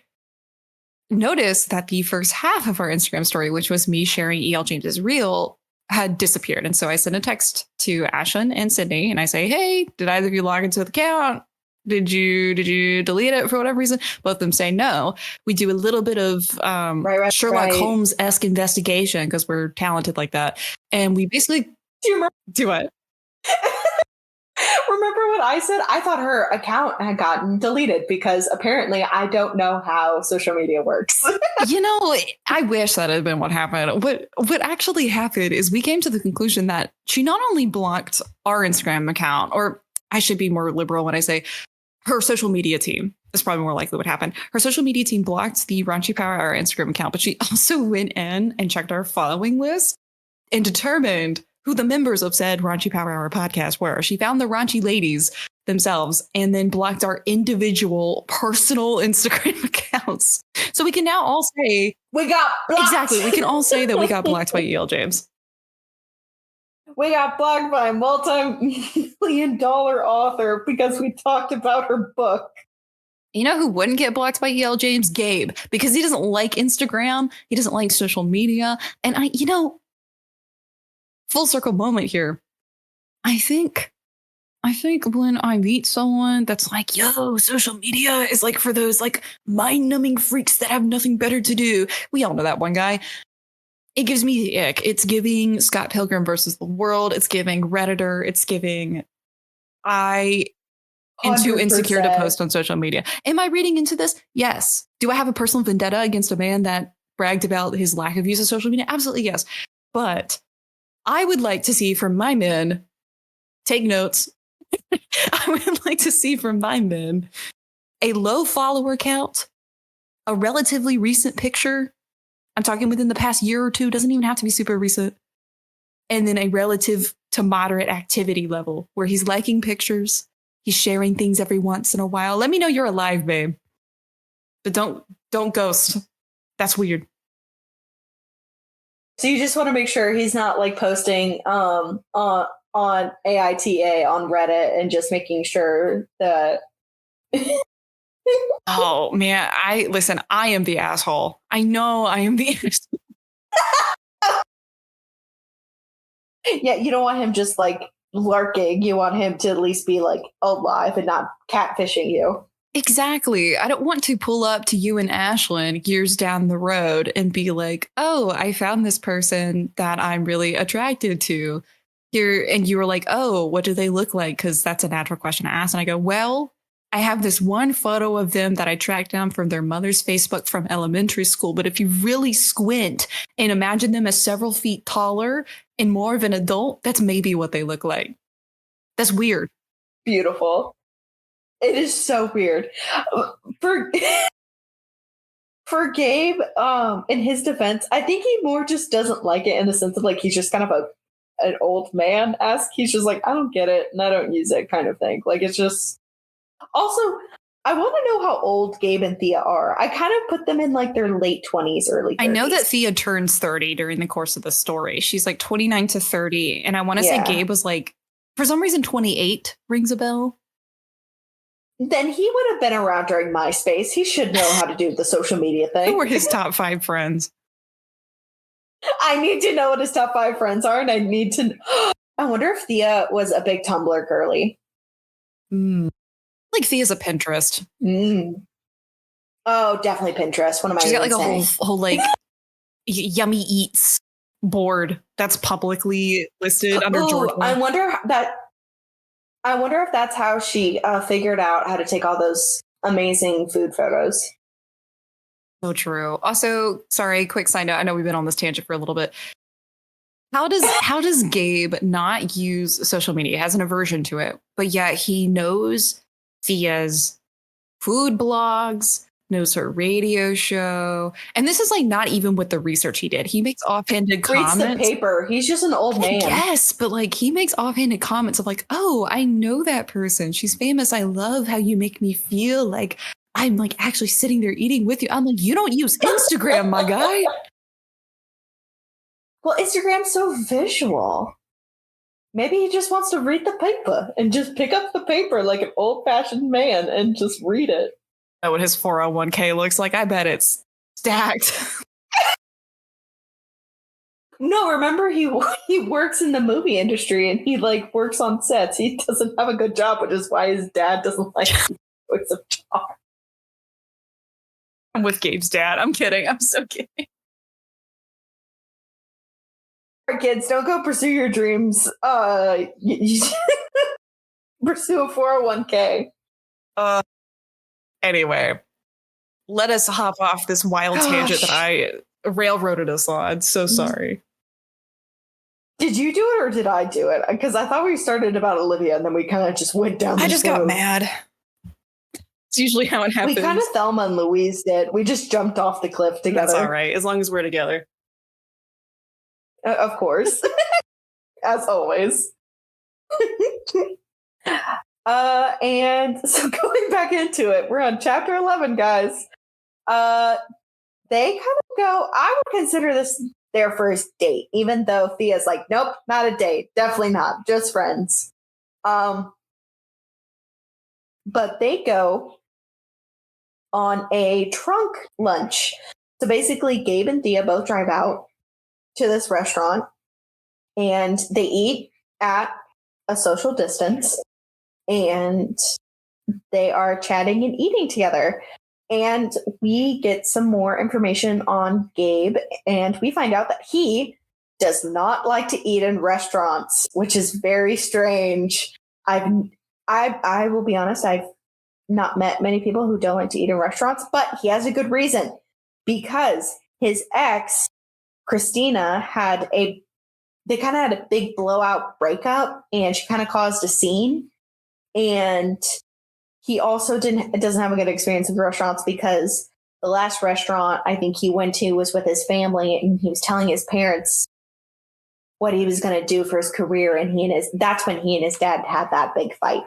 noticed that the first half of our Instagram story, which was me sharing E.L. James's reel, had disappeared. And so I sent a text to Ashlyn and Sydney and I say, hey, did either of you log into the account? Did you delete it for whatever reason? Both of them say no. We do a little bit of Sherlock Holmes-esque investigation because we're talented like that. And we basically do what? Remember what I said? I thought her account had gotten deleted because apparently I don't know how social media works. I wish that had been what happened. What actually happened is we came to the conclusion that she not only blocked our Instagram account, or I should be more liberal when I say her social media team is probably more likely what happened. Her social media team blocked the Raunchy Power Hour Instagram account, but she also went in and checked our following list and determined who the members of said Raunchy Power Hour podcast were. She found the raunchy ladies themselves and then blocked our individual personal Instagram accounts. So we can now all say we got blocked. Exactly. We can all say that we got blocked by E.L. James. We got blocked by a multi-million-dollar author because we talked about her book. You know who wouldn't get blocked by E.L. James? Gabe, because he doesn't like Instagram. He doesn't like social media. And full circle moment here. I think when I meet someone that's like, yo, social media is like for those like mind-numbing freaks that have nothing better to do. We all know that one guy. It gives me the ick. It's giving Scott Pilgrim versus the world. It's giving Redditor. It's giving I am too insecure to post on social media. Am I reading into this? Yes. Do I have a personal vendetta against a man that bragged about his lack of use of social media? Absolutely yes. But I would like to see from my men, take notes. I would like to see from my men a low follower count, a relatively recent picture. I'm talking within the past year or two, doesn't even have to be super recent. And then a relative to moderate activity level where he's liking pictures. He's sharing things every once in a while. Let me know you're alive, babe. But don't ghost. That's weird. So you just want to make sure he's not like posting on AITA on Reddit and just making sure that Oh man, I am the asshole. I know I am the asshole. Yeah, you don't want him just like lurking. You want him to at least be like alive and not catfishing you. Exactly. I don't want to pull up to you and Ashlyn years down the road and be like, oh, I found this person that I'm really attracted to here. And you were like, oh, what do they look like? Because that's a natural question to ask. And I go, well, I have this one photo of them that I tracked down from their mother's Facebook from elementary school. But if you really squint and imagine them as several feet taller and more of an adult, that's maybe what they look like. That's weird. Beautiful. It is so weird. For Gabe, in his defense, I think he more just doesn't like it in the sense of like he's just kind of an old man esque. He's just like, I don't get it and I don't use it kind of thing. Like it's just also I want to know how old Gabe and Thea are. I kind of put them in like their late 20s, early 30s. I know that Thea turns 30 during the course of the story. She's like 29 to 30. And I want to say Gabe was like, for some reason, 28 rings a bell. Then he would have been around during MySpace. He should know how to do the social media thing. Who were his top 5 friends? I need to know what his top 5 friends are, and I need to. I wonder if Thea was a big Tumblr girly. Like Thea's a Pinterest. Oh, definitely Pinterest. One of my. She's got like a whole like yummy eats board that's publicly listed under George. I wonder if that's how she figured out how to take all those amazing food photos. So true. Also, sorry, quick side note. I know we've been on this tangent for a little bit. How does Gabe not use social media? He has an aversion to it, but yet he knows Thea's food blogs, knows her radio show, and this is like not even with the research he did. He makes offhanded comments. Reads the paper. He's just an old man. Yes, but like he makes offhanded comments of like, "Oh, I know that person. She's famous. I love how you make me feel like I'm like actually sitting there eating with you." I'm like, you don't use Instagram, my guy. Well, Instagram's so visual. Maybe he just wants to read the paper and just pick up the paper like an old-fashioned man and just read it. Know what his 401k looks like? I bet it's stacked. No, remember he works in the movie industry and he like works on sets. He doesn't have a good job, which is why his dad doesn't like his choice of job. I'm with Gabe's dad. I'm kidding. I'm so kidding. Kids, don't go pursue your dreams. Pursue a 401k. Anyway, let us hop off this wild tangent that I railroaded us on. So sorry. Did you do it or did I do it? Because I thought we started about Olivia and then we kind of just went down. I just got mad. It's usually how it happens. We kind of Thelma and Louise did. We just jumped off the cliff together. That's all right, as long as we're together. Of course. As always. And so going back into it, we're on chapter 11, guys. They kind of go, I would consider this their first date, even though Thea's like, nope, not a date. Definitely not. Just friends. But they go on a trunk lunch. So basically, Gabe and Thea both drive out to this restaurant and they eat at a social distance and they are chatting and eating together. And we get some more information on Gabe and we find out that he does not like to eat in restaurants, which is very strange. I will be honest, I've not met many people who don't like to eat in restaurants, but he has a good reason because his ex Christina they kind of had a big blowout breakup and she kind of caused a scene. And he also doesn't have a good experience with restaurants because the last restaurant I think he went to was with his family and he was telling his parents what he was going to do for his career. And that's when he and his dad had that big fight.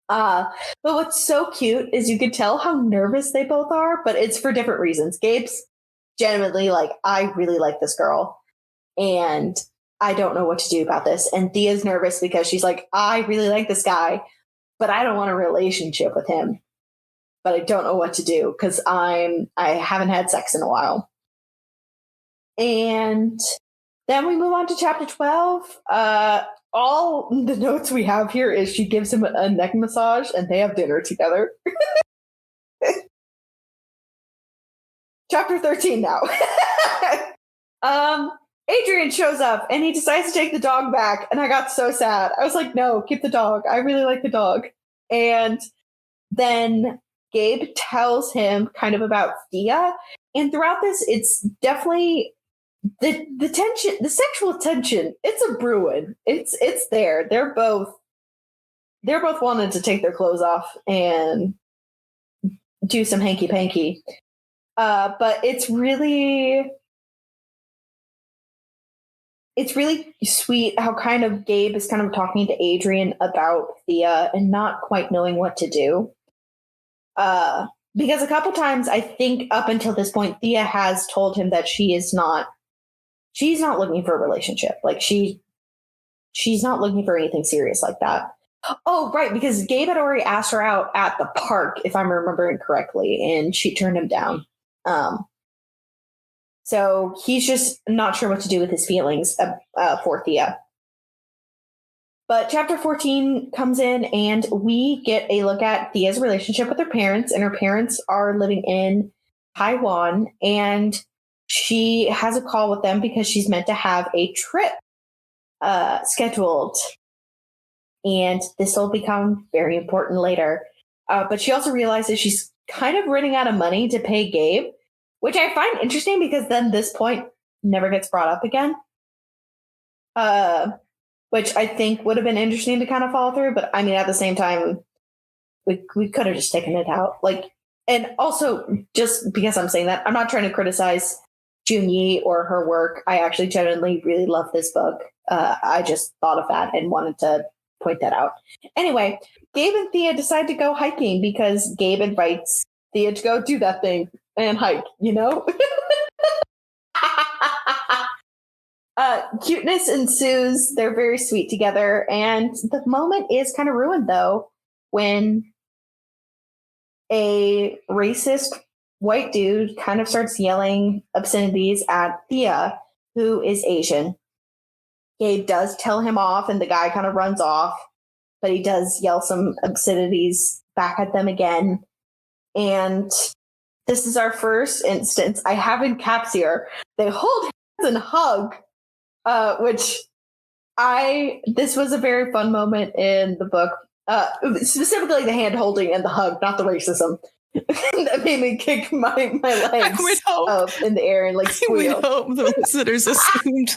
But what's so cute is you can tell how nervous they both are, but it's for different reasons. Gabe's genuinely like, I really like this girl and I don't know what to do about this. And Thea's nervous because she's like, I really like this guy, but I don't want a relationship with him. But I don't know what to do because I haven't had sex in a while. And then we move on to chapter 12. All the notes we have here is she gives him a neck massage and they have dinner together. Chapter 13 now. Adrian shows up and he decides to take the dog back. And I got so sad. I was like, no, keep the dog. I really like the dog. And then Gabe tells him kind of about Thea. And throughout this, it's definitely the tension, the sexual tension. It's a brewing. It's there. They're both wanting to take their clothes off and do some hanky panky. But it's really sweet how kind of Gabe is kind of talking to Adrian about Thea and not quite knowing what to do. Because a couple times, I think up until this point, Thea has told him that she's not looking for a relationship. Like she's not looking for anything serious like that. Oh, right, because Gabe had already asked her out at the park, if I'm remembering correctly, and she turned him down. So he's just not sure what to do with his feelings for Thea. But chapter 14 comes in and we get a look at Thea's relationship with her parents, and her parents are living in Taiwan, and she has a call with them because she's meant to have a trip scheduled. And this will become very important later. But she also realizes she's kind of running out of money to pay Gabe, which I find interesting because then this point never gets brought up again. Which I think would have been interesting to kind of follow through. But I mean, at the same time, we could have just taken it out. Like, and also just because I'm saying that, I'm not trying to criticize Junyi or her work. I actually genuinely really love this book. I just thought of that and wanted to point that out. Anyway, Gabe and Thea decide to go hiking because Gabe invites Thea to go do that thing and hike, you know? Cuteness ensues. They're very sweet together. And the moment is kind of ruined, though, when a racist white dude kind of starts yelling obscenities at Thea, who is Asian. Gabe does tell him off, and the guy kind of runs off, but he does yell some obscenities back at them again. And this is our first instance. I have in caps here. They hold hands and hug, which this was a very fun moment in the book. Specifically the hand holding and the hug, not the racism. That made me kick my legs up in the air and like squeal. I would hope the visitors assumed.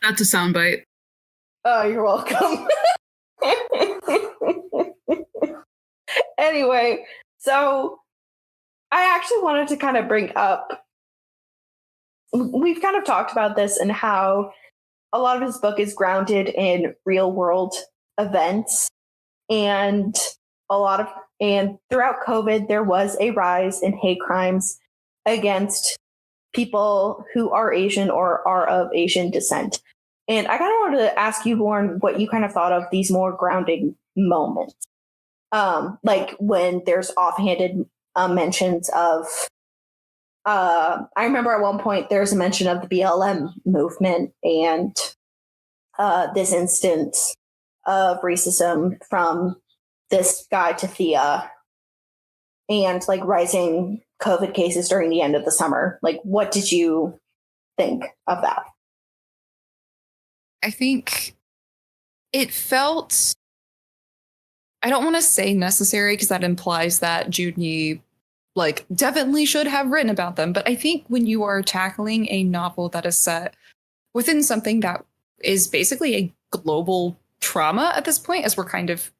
That's a soundbite. Oh, you're welcome. Anyway, so I actually wanted to kind of bring up, we've kind of talked about this and how a lot of his book is grounded in real world events, and throughout COVID, there was a rise in hate crimes against people who are Asian or are of Asian descent. And I kind of wanted to ask you, Lauren, what you kind of thought of these more grounding moments. Like when there's offhanded mentions of, I remember at one point there's a mention of the BLM movement and this instance of racism from this guy to Thea, and like rising COVID cases during the end of the summer. Like, what did you think of that? I think it felt, I don't want to say necessary because that implies that Junyi like definitely should have written about them. But I think when you are tackling a novel that is set within something that is basically a global trauma at this point, as we're kind of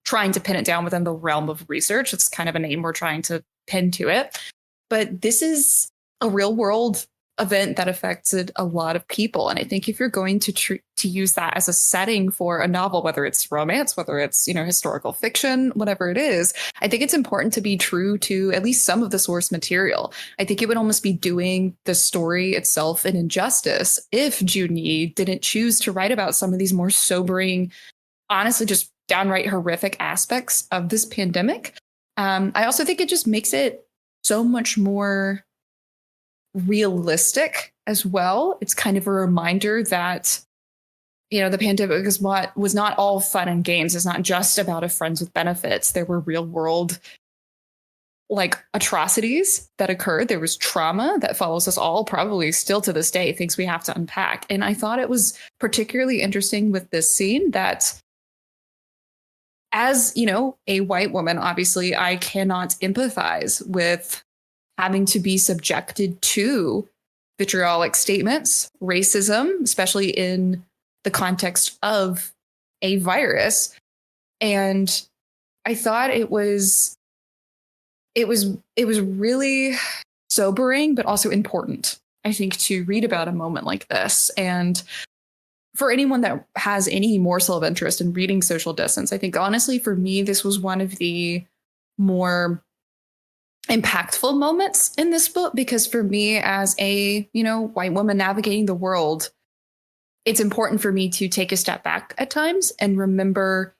trying to pin it down within the realm of research, it's kind of a name we're trying to pin to it. But this is a real world event that affected a lot of people. And I think if you're going to use that as a setting for a novel, whether it's romance, whether it's, historical fiction, whatever it is, I think it's important to be true to at least some of the source material. I think it would almost be doing the story itself an injustice if Junyi didn't choose to write about some of these more sobering, honestly, just downright horrific aspects of this pandemic. I also think it just makes it so much more realistic as well. It's kind of a reminder that, the pandemic was not all fun and games. It's not just about a friends with benefits. There were real world like atrocities that occurred. There was trauma that follows us all, probably still to this day, things we have to unpack. And I thought it was particularly interesting with this scene that, as a white woman, obviously I cannot empathize with having to be subjected to vitriolic statements, racism, especially in the context of a virus. And I thought it was really sobering, but also important, I think, to read about a moment like this. And for anyone that has any morsel of interest in reading Social Distance, I think honestly, for me, this was one of the more impactful moments in this book, because for me, as a, white woman navigating the world, it's important for me to take a step back at times and remember,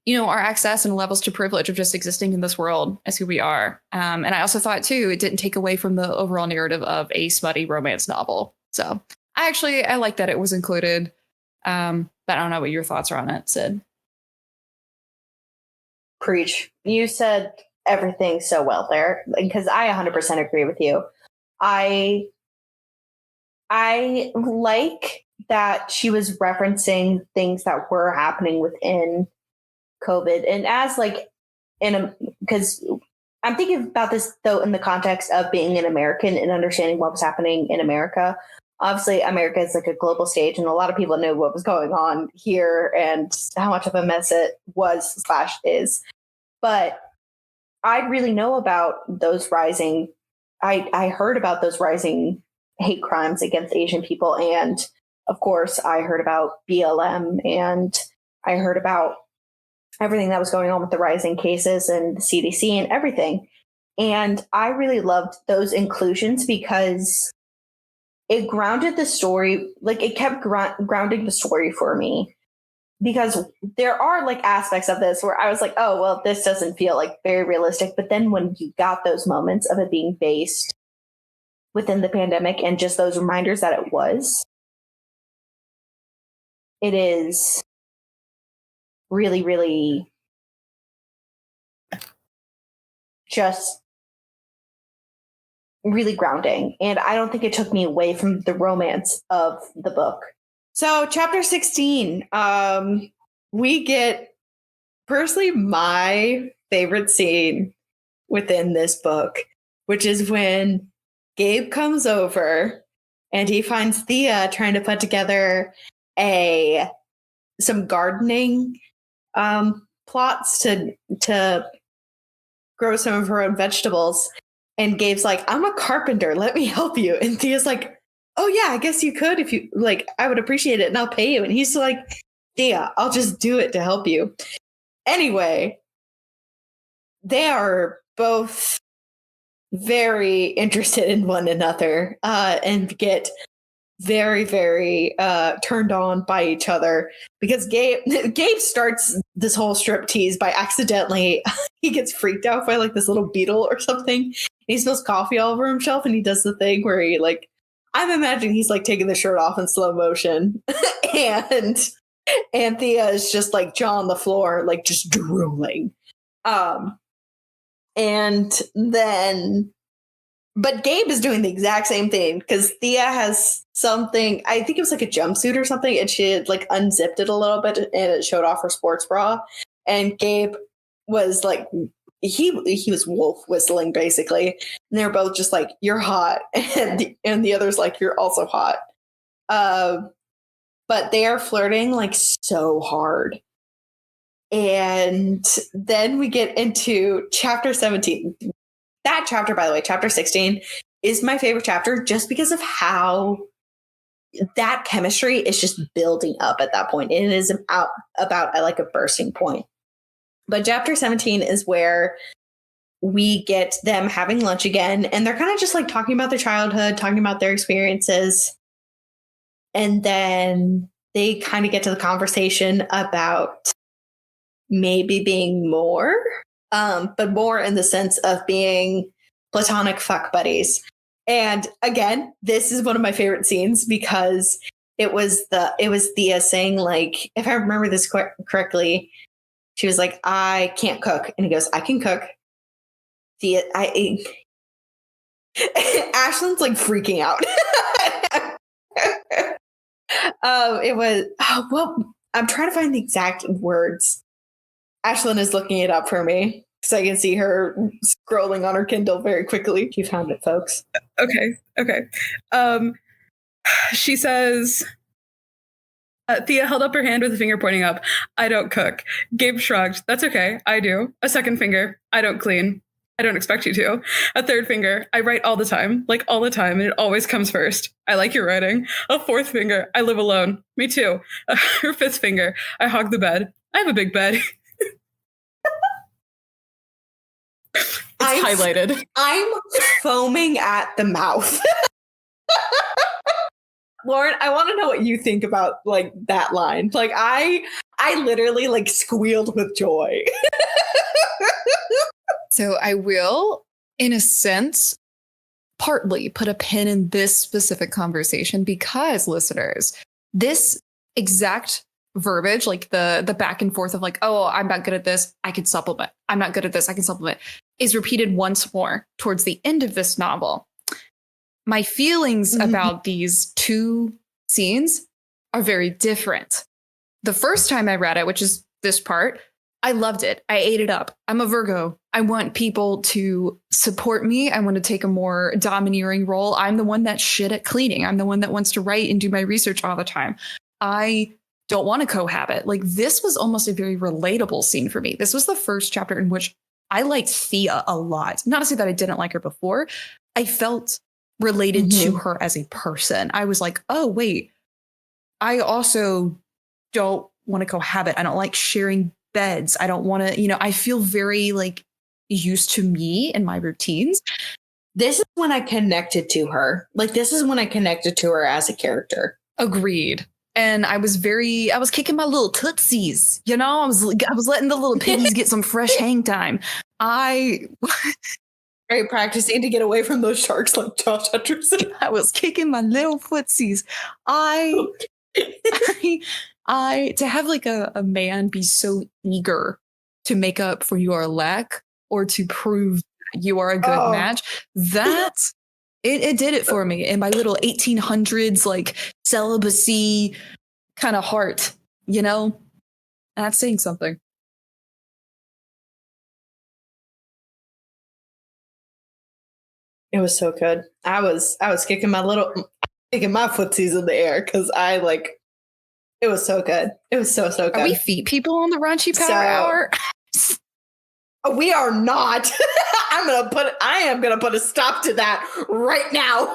our access and levels to privilege of just existing in this world as who we are. And I also thought, too, it didn't take away from the overall narrative of a smutty romance novel. So I like that it was included. But I don't know what your thoughts are on it, Sid. Preach. You said everything so well there, because I 100% agree with you. I like that she was referencing things that were happening within COVID, and as because I'm thinking about this though in the context of being an American and understanding what was happening in America. Obviously, America is like a global stage, and a lot of people knew what was going on here and how much of a mess it was / is. But I really know about those rising. I heard about those rising hate crimes against Asian people, and of course, I heard about BLM, and I heard about everything that was going on with the rising cases and the CDC and everything. And I really loved those inclusions because it grounded the story, it kept grounding the story for me. Because there are aspects of this where I was like, oh, well, this doesn't feel very realistic. But then when you got those moments of it being based within the pandemic and just those reminders that it is really, really just really grounding. And I don't think it took me away from the romance of the book. So chapter 16, we get personally my favorite scene within this book, which is when Gabe comes over and he finds Thea trying to put together some gardening plots to grow some of her own vegetables. And Gabe's like, I'm a carpenter. Let me help you. And Thea's like, oh, yeah, I guess you could if you I would appreciate it and I'll pay you. And he's like, Thea, I'll just do it to help you. Anyway, they are both very interested in one another and get very, very turned on by each other because Gabe starts this whole striptease by accidentally, he gets freaked out by this little beetle or something. He spills coffee all over himself and he does the thing where he I'm imagining he's taking the shirt off in slow motion and Thea is just jaw on the floor, just drooling. And then, but Gabe is doing the exact same thing because Thea has something, I think it was a jumpsuit or something, and she had unzipped it a little bit and it showed off her sports bra. And Gabe was he was wolf whistling basically. And they're both just you're hot. And the other's you're also hot. But they are flirting so hard. And then we get into chapter 17. That chapter, by the way, chapter 16, is my favorite chapter just because of how that chemistry is just building up at that point. It is about at a bursting point. But chapter 17 is where we get them having lunch again. And they're kind of just talking about their childhood, talking about their experiences. And then they kind of get to the conversation about maybe being more, but more in the sense of being platonic fuck buddies. And again, this is one of my favorite scenes because it was Thea saying if I remember this correctly, she was like, I can't cook. And he goes, I can cook. Thea, Ashlyn's freaking out. It was, I'm trying to find the exact words. Ashlyn is looking it up for me because I can see her scrolling on her Kindle very quickly. She found it, folks. Okay. She says, Thea held up her hand with a finger pointing up. I don't cook. Gabe shrugged. That's okay. I do. A second finger. I don't clean. I don't expect you to. A third finger. I write all the time. Like all the time. And it always comes first. I like your writing. A fourth finger. I live alone. Me too. Her fifth finger. I hog the bed. I have a big bed. It's highlighted. I'm foaming at the mouth. Lauren, I want to know what you think about like that line. Like I literally like squealed with joy. So I will, in a sense, partly put a pin in this specific conversation because, listeners, this exact verbiage, like the back and forth of like, oh, I'm not good at this, I can supplement. I'm not good at this, I can supplement, is repeated once more towards the end of this novel. My feelings about these two scenes are very different. The first time I read it, which is this part, I loved it. I ate it up. I'm a Virgo. I want people to support me. I want to take a more domineering role. I'm the one that's shit at cleaning. I'm the one that wants to write and do my research all the time. I don't want to cohabit. Like, this was almost a very relatable scene for me. This was the first chapter in which I liked Thea a lot. Not to say that I didn't like her before. I felt related to her as a person. I was like, oh, wait, I also don't want to cohabit. I don't like sharing beds. I don't want to, I feel very like used to me and my routines. This is when I connected to her. Like, this is when I connected to her as a character. Agreed. And I was kicking my little tootsies, I was letting the little piggies get some fresh hang time. Right, practicing to get away from those sharks like Josh Hutcherson. I was kicking my little footsies. To have like a man be so eager to make up for your lack or to prove you are a good match, that it did it for me in my little 1800s like celibacy kind of heart, That's saying something. It was so good. I was kicking my footsies in the air because it was so good. It was so good. Are we feet people on the Raunchy Power Hour? We are not. I am gonna put a stop to that right now.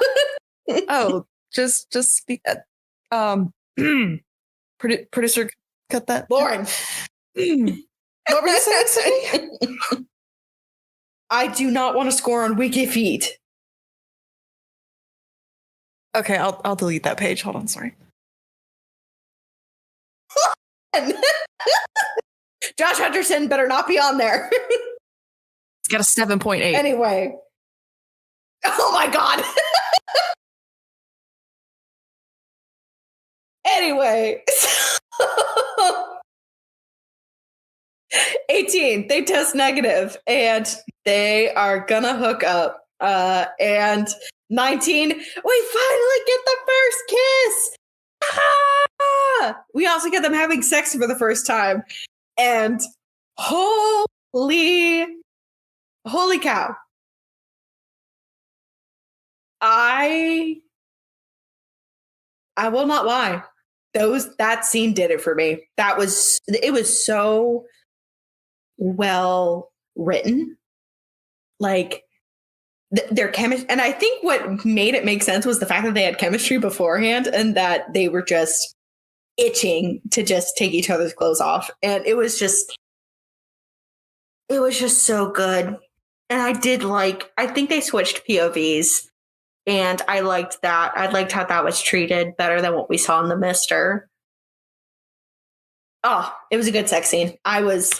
Oh, just speak that. Producer, cut that. Lauren. What were you saying? I do not want to score on Wiki Feet. Okay, I'll delete that page. Hold on, sorry. Josh Hutcherson better not be on there. It's got a 7.8. Anyway. Oh my God. Anyway. 18, they test negative and they are gonna hook up. And 19, we finally get the first kiss. Ah! We also get them having sex for the first time. And holy cow. I will not lie. That scene did it for me. It was so well written. Like their chemistry, and I think what made it make sense was the fact that they had chemistry beforehand and that they were just itching to just take each other's clothes off. And it was just so good. And I think they switched POVs and I liked that. I liked how that was treated better than what we saw in The Mister. Oh, it was a good sex scene. I was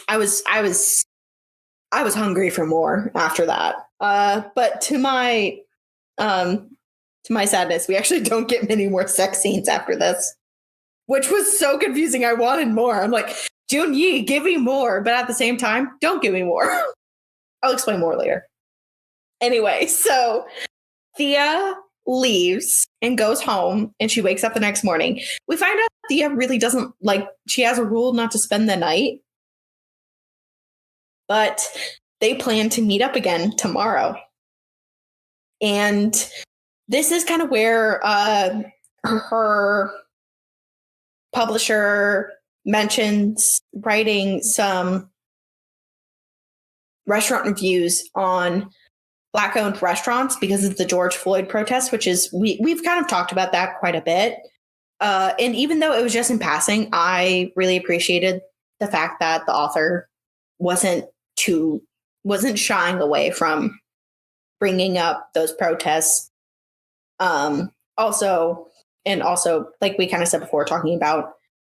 hungry for more after that. But to my sadness, we actually don't get many more sex scenes after this, which was so confusing. I wanted more. I'm like, Junyi, give me more. But at the same time, don't give me more. I'll explain more later. Anyway, so Thea leaves and goes home and she wakes up the next morning. We find out Thea really doesn't she has a rule not to spend the night. But they plan to meet up again tomorrow. And this is kind of where her publisher mentions writing some restaurant reviews on Black-owned restaurants because of the George Floyd protest, which is, we've kind of talked about that quite a bit. And even though it was just in passing, I really appreciated the fact that the author wasn't shying away from bringing up those protests. Also, like we kind of said before, talking about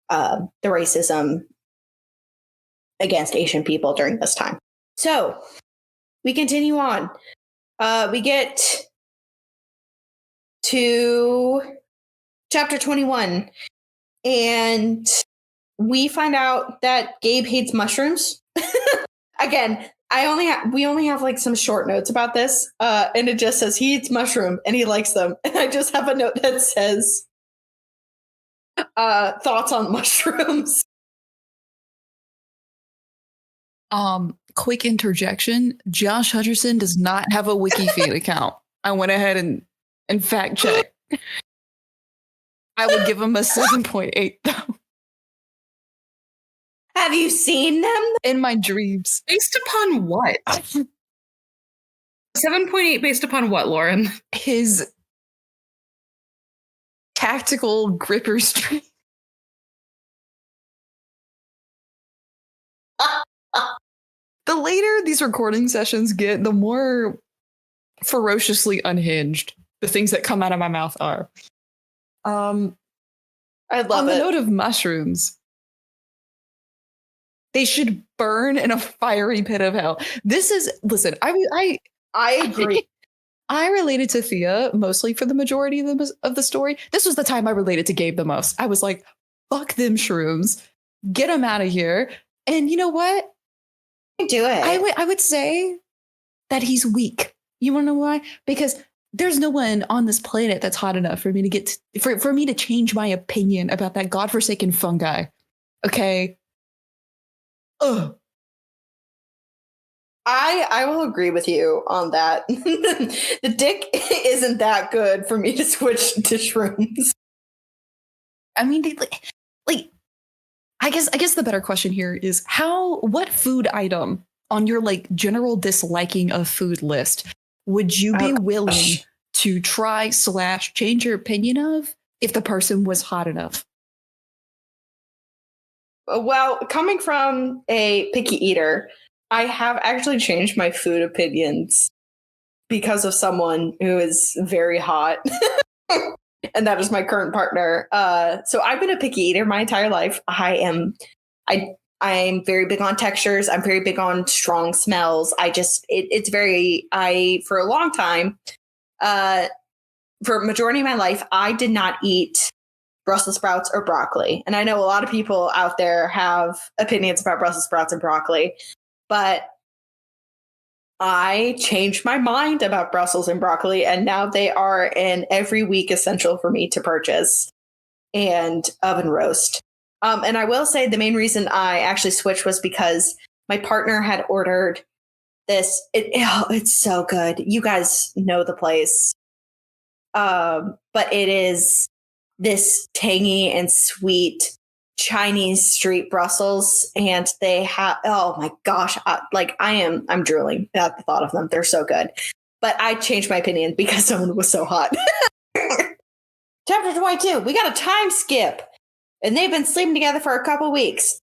the racism against Asian people during this time. So we continue on. We get to chapter 21, and we find out that Gabe hates mushrooms. Again, we only have like some short notes about this, and it just says he eats mushroom and he likes them. And I just have a note that says thoughts on mushrooms. Quick interjection. Josh Hutcherson does not have a WikiFeed account. I went ahead and fact checked. I would give him a 7.8 though. Have you seen them? In my dreams. Based upon what? 7.8 based upon what, Lauren? His tactical gripper stream. The later these recording sessions get, the more ferociously unhinged the things that come out of my mouth are. I love it. On the note of mushrooms, they should burn in a fiery pit of hell. Listen, I agree. I related to Thea mostly for the majority of the story. This was the time I related to Gabe the most. I was like, fuck them shrooms. Get them out of here. And you know what? Do it. I would say that he's weak. You want to know why? Because there's no one on this planet that's hot enough for me to for me to change my opinion about that godforsaken fungi. Okay. Ugh. I will agree with you on that. The dick isn't that good for me to switch to shrooms. I mean, I guess the better question here is what food item on your like general disliking of food list would you be willing to try / change your opinion of if the person was hot enough? Well, coming from a picky eater, I have actually changed my food opinions because of someone who is very hot. And that is my current partner. So I've been a picky eater my entire life. I'm very big on textures. I'm very big on strong smells. For a long time, for majority of my life, I did not eat Brussels sprouts or broccoli. And I know a lot of people out there have opinions about Brussels sprouts and broccoli, but I changed my mind about Brussels and broccoli, and now they are an every week essential for me to purchase and oven roast. And I will say the main reason I actually switched was because my partner had ordered this. It's so good. You guys know the place. But it is this tangy and sweet Chinese street Brussels, and they have, oh my gosh, I'm drooling at the thought of them. They're so good. But I changed my opinion because someone was so hot. Chapter 22, we got a time skip, and they've been sleeping together for a couple weeks.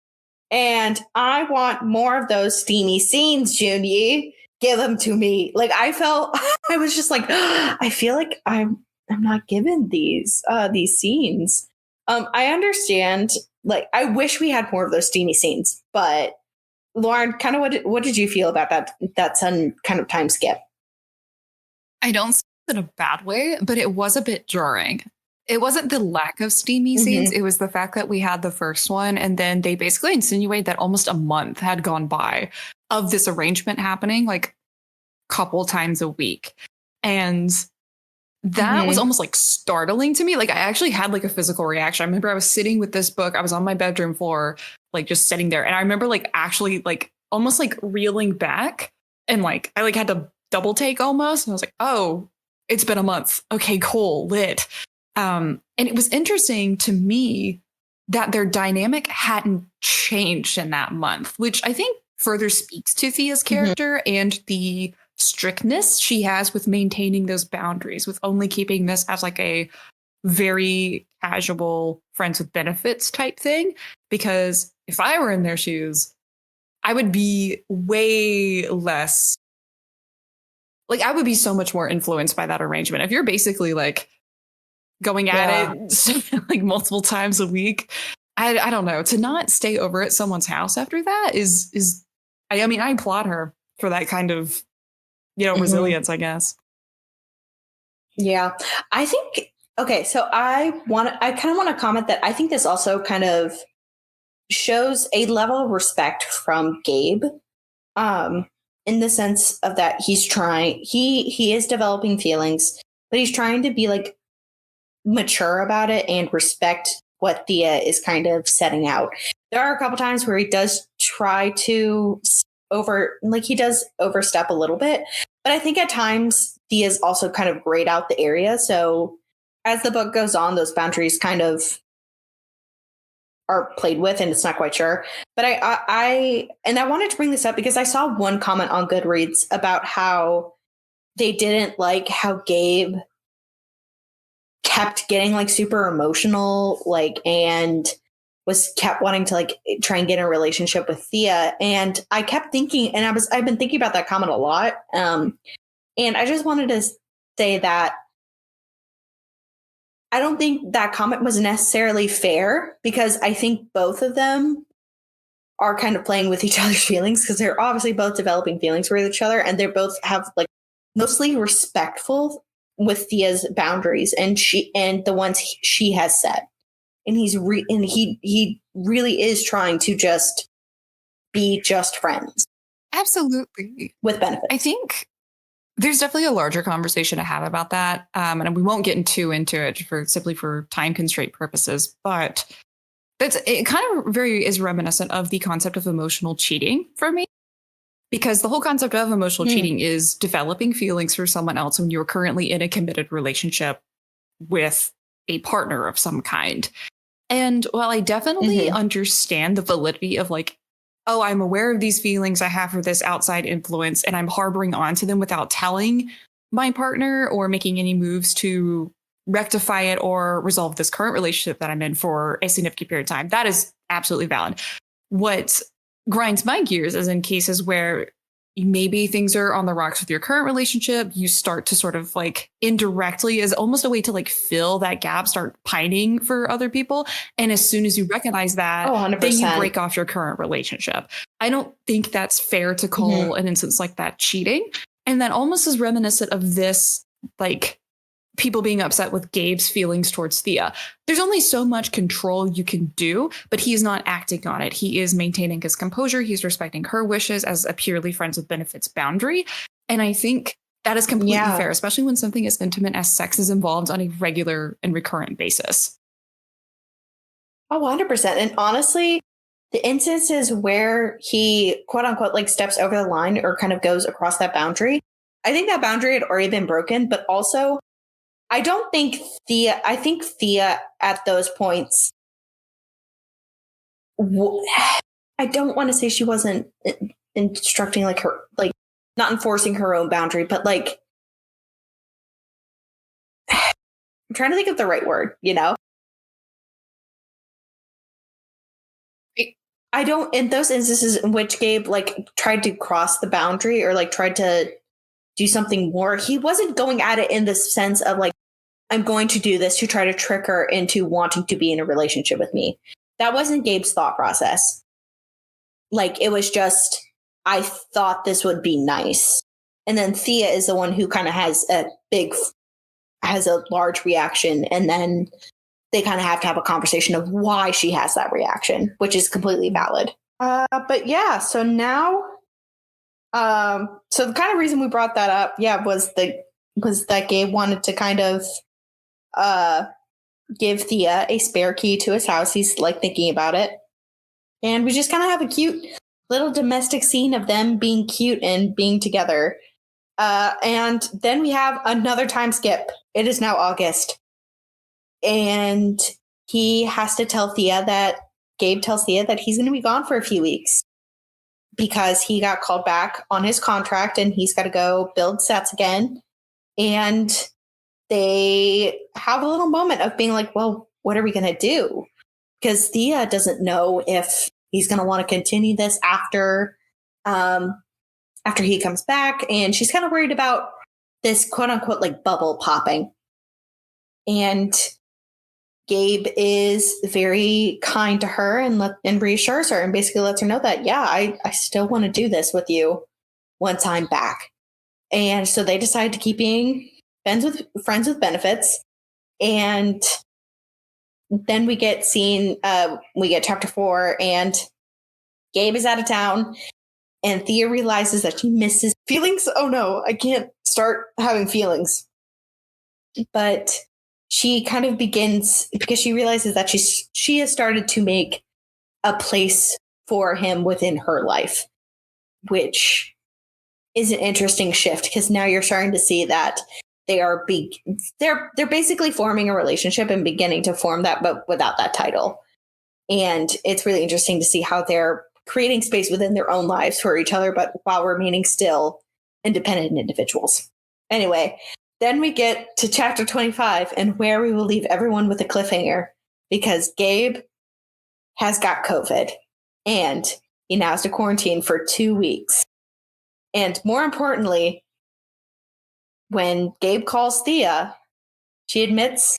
And I want more of those steamy scenes, Junyi. Give them to me. Like, I was just like, I feel like I'm not given these scenes. I understand. Like, I wish we had more of those steamy scenes, but Lauren, kind of what did you feel about that sudden kind of time skip? I don't see it in a bad way, but it was a bit jarring. It wasn't the lack of steamy scenes. It was the fact that we had the first one, and then they basically insinuate that almost a month had gone by of this arrangement happening, like a couple times a week. And that was almost like startling to me. Like, I actually had like a physical reaction. I remember I was sitting with this book. I was on my bedroom floor, like just sitting there. And I remember like actually like almost like reeling back And like, I like had to double take almost. And I was like, oh, it's been a month. Okay, cool, lit. And it was interesting to me that their dynamic hadn't changed in that month, which I think further speaks to Thea's character and the strictness she has with maintaining those boundaries, with only keeping this as like a very casual friends with benefits type thing. Because if I were in their shoes, I would be way less, like, I would be so much more influenced by that arrangement. If you're basically like going at it like multiple times a week, I don't know, to not stay over at someone's house after that is I mean, I applaud her for that kind of, resilience, I guess. Yeah. I think, okay, so I kind of want to comment that I think this also kind of shows a level of respect from Gabe, in the sense of that he is developing feelings, but he's trying to be like mature about it and respect what Thea is kind of setting out. There are a couple times where he does try to overstep a little bit, but I think at times Thea's also kind of grayed out the area. So as the book goes on, those boundaries kind of are played with, and it's not quite sure. But I wanted to bring this up because I saw one comment on Goodreads about how they didn't like how Gabe kept getting like super emotional, like, and kept wanting to like try and get in a relationship with Thea. And I kept thinking, and I've been thinking about that comment a lot. And I just wanted to say that I don't think that comment was necessarily fair, because I think both of them are kind of playing with each other's feelings, because they're obviously both developing feelings for each other, and they both have like mostly respectful with Thea's boundaries and the ones she has set. And he really is trying to just be just friends. Absolutely. With benefits. I think there's definitely a larger conversation to have about that. And we won't get too into it simply for time constraint purposes, but it kind of is reminiscent of the concept of emotional cheating for me. Because the whole concept of emotional cheating is developing feelings for someone else when you're currently in a committed relationship with a partner of some kind. And while I definitely understand the validity of like, oh, I'm aware of these feelings I have for this outside influence, and I'm harboring onto them without telling my partner or making any moves to rectify it or resolve this current relationship that I'm in for a significant period of time. That is absolutely valid. What grinds my gears is in cases where maybe things are on the rocks with your current relationship, you start to sort of like indirectly, as almost a way to like fill that gap, start pining for other people. And as soon as you recognize that, then you break off your current relationship. I don't think that's fair to call an instance like that cheating. And that almost is reminiscent of this, like, people being upset with Gabe's feelings towards Thea. There's only so much control you can do, but he's not acting on it. He is maintaining his composure. He's respecting her wishes as a purely friends with benefits boundary. And I think that is completely fair, especially when something as intimate as sex is involved on a regular and recurrent basis. Oh, 100%. And honestly, the instances where he quote unquote like steps over the line or kind of goes across that boundary, I think that boundary had already been broken, but also I think Thea at those points, I don't want to say she wasn't instructing like her, like not enforcing her own boundary, but like, I'm trying to think of the right word, I don't, in those instances in which Gabe like tried to cross the boundary or like tried to do something more, he wasn't going at it in the sense of like, I'm going to do this to try to trick her into wanting to be in a relationship with me. That wasn't Gabe's thought process. Like, it was just, I thought this would be nice. And then Thea is the one who kind of has a large reaction. And then they kind of have to have a conversation of why she has that reaction, which is completely valid. But yeah, so now, so the kind of reason we brought that up, was that Gabe wanted to kind of give Thea a spare key to his house. He's like thinking about it. And we just kind of have a cute little domestic scene of them being cute and being together. And then we have another time skip. It is now August. And he has to tell Thea that Gabe tells Thea that he's going to be gone for a few weeks because he got called back on his contract and he's got to go build sets again. And they have a little moment of being like, well, what are we going to do? Because Thea doesn't know if he's going to want to continue this after he comes back. And she's kind of worried about this quote unquote like bubble popping. And Gabe is very kind to her and reassures her and basically lets her know that, yeah, I still want to do this with you once I'm back. And so they decide to keep being friends with benefits. And then we get chapter 4 and Gabe is out of town and Thea realizes that she misses feelings. Oh no, I can't start having feelings. But she kind of begins because she realizes that she has started to make a place for him within her life, which is an interesting shift because now you're starting to see that they're basically forming a relationship and beginning to form that, but without that title. And it's really interesting to see how they're creating space within their own lives for each other, but while remaining still independent individuals. Anyway, then we get to chapter 25 and where we will leave everyone with a cliffhanger because Gabe has got COVID and he now has to quarantine for 2 weeks. And more importantly, when Gabe calls Thea, she admits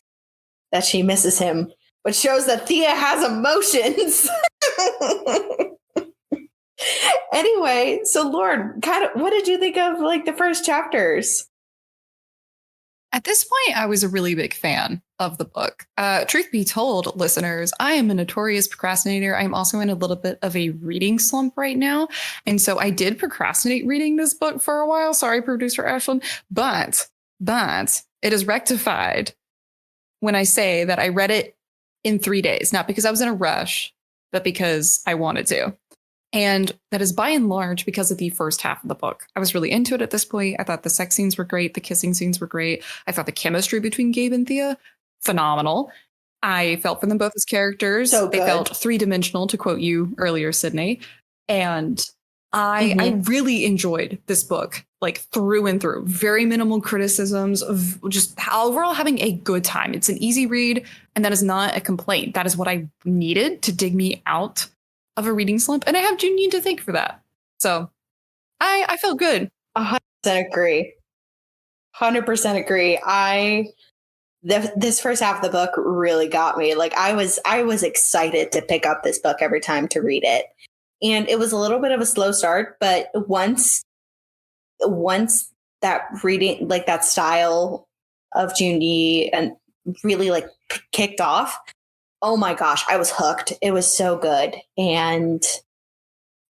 that she misses him, which shows that Thea has emotions. Anyway, so Lauren, what did you think of like the first chapters? At this point, I was a really big fan of the book. Truth be told, listeners, I am a notorious procrastinator. I'm also in a little bit of a reading slump right now. And so I did procrastinate reading this book for a while. Sorry, producer Ashlyn. But it is rectified when I say that I read it in 3 days, not because I was in a rush, but because I wanted to. And that is by and large because of the first half of the book. I was really into it at this point. I thought the sex scenes were great. The kissing scenes were great. I thought the chemistry between Gabe and Thea, phenomenal. I felt for them both as characters. So they felt three-dimensional, to quote you earlier, Sydney. And I really enjoyed this book, like through and through. Very minimal criticisms of just overall having a good time. It's an easy read, and that is not a complaint. That is what I needed to dig me out of a reading slump, and I have Junyi to thank for that. So I felt good. 100% agree. 100% agree. This first half of the book really got me. Like I was excited to pick up this book every time to read it. And it was a little bit of a slow start, but once that reading, like that style of Junyi and really like kicked off, oh my gosh, I was hooked. It was so good. And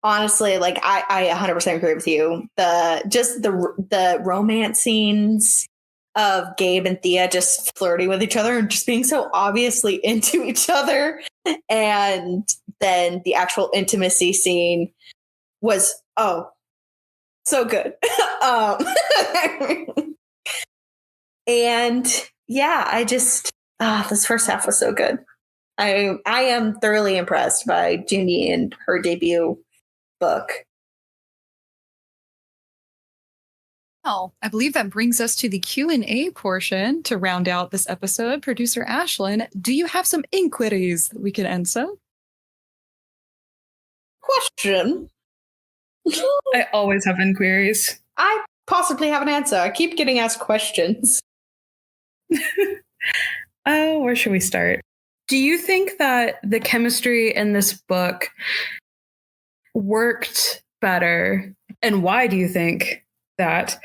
honestly, like I 100% agree with you. The romance scenes of Gabe and Thea just flirting with each other and just being so obviously into each other. And then the actual intimacy scene was, so good. And yeah, I just, this first half was so good. I am thoroughly impressed by Junyi and her debut book. Well, I believe that brings us to the Q&A portion to round out this episode. Producer Ashlyn, do you have some inquiries that we can answer? Question. I always have inquiries. I possibly have an answer. I keep getting asked questions. Oh, where should we start? Do you think that the chemistry in this book worked better, and why do you think that,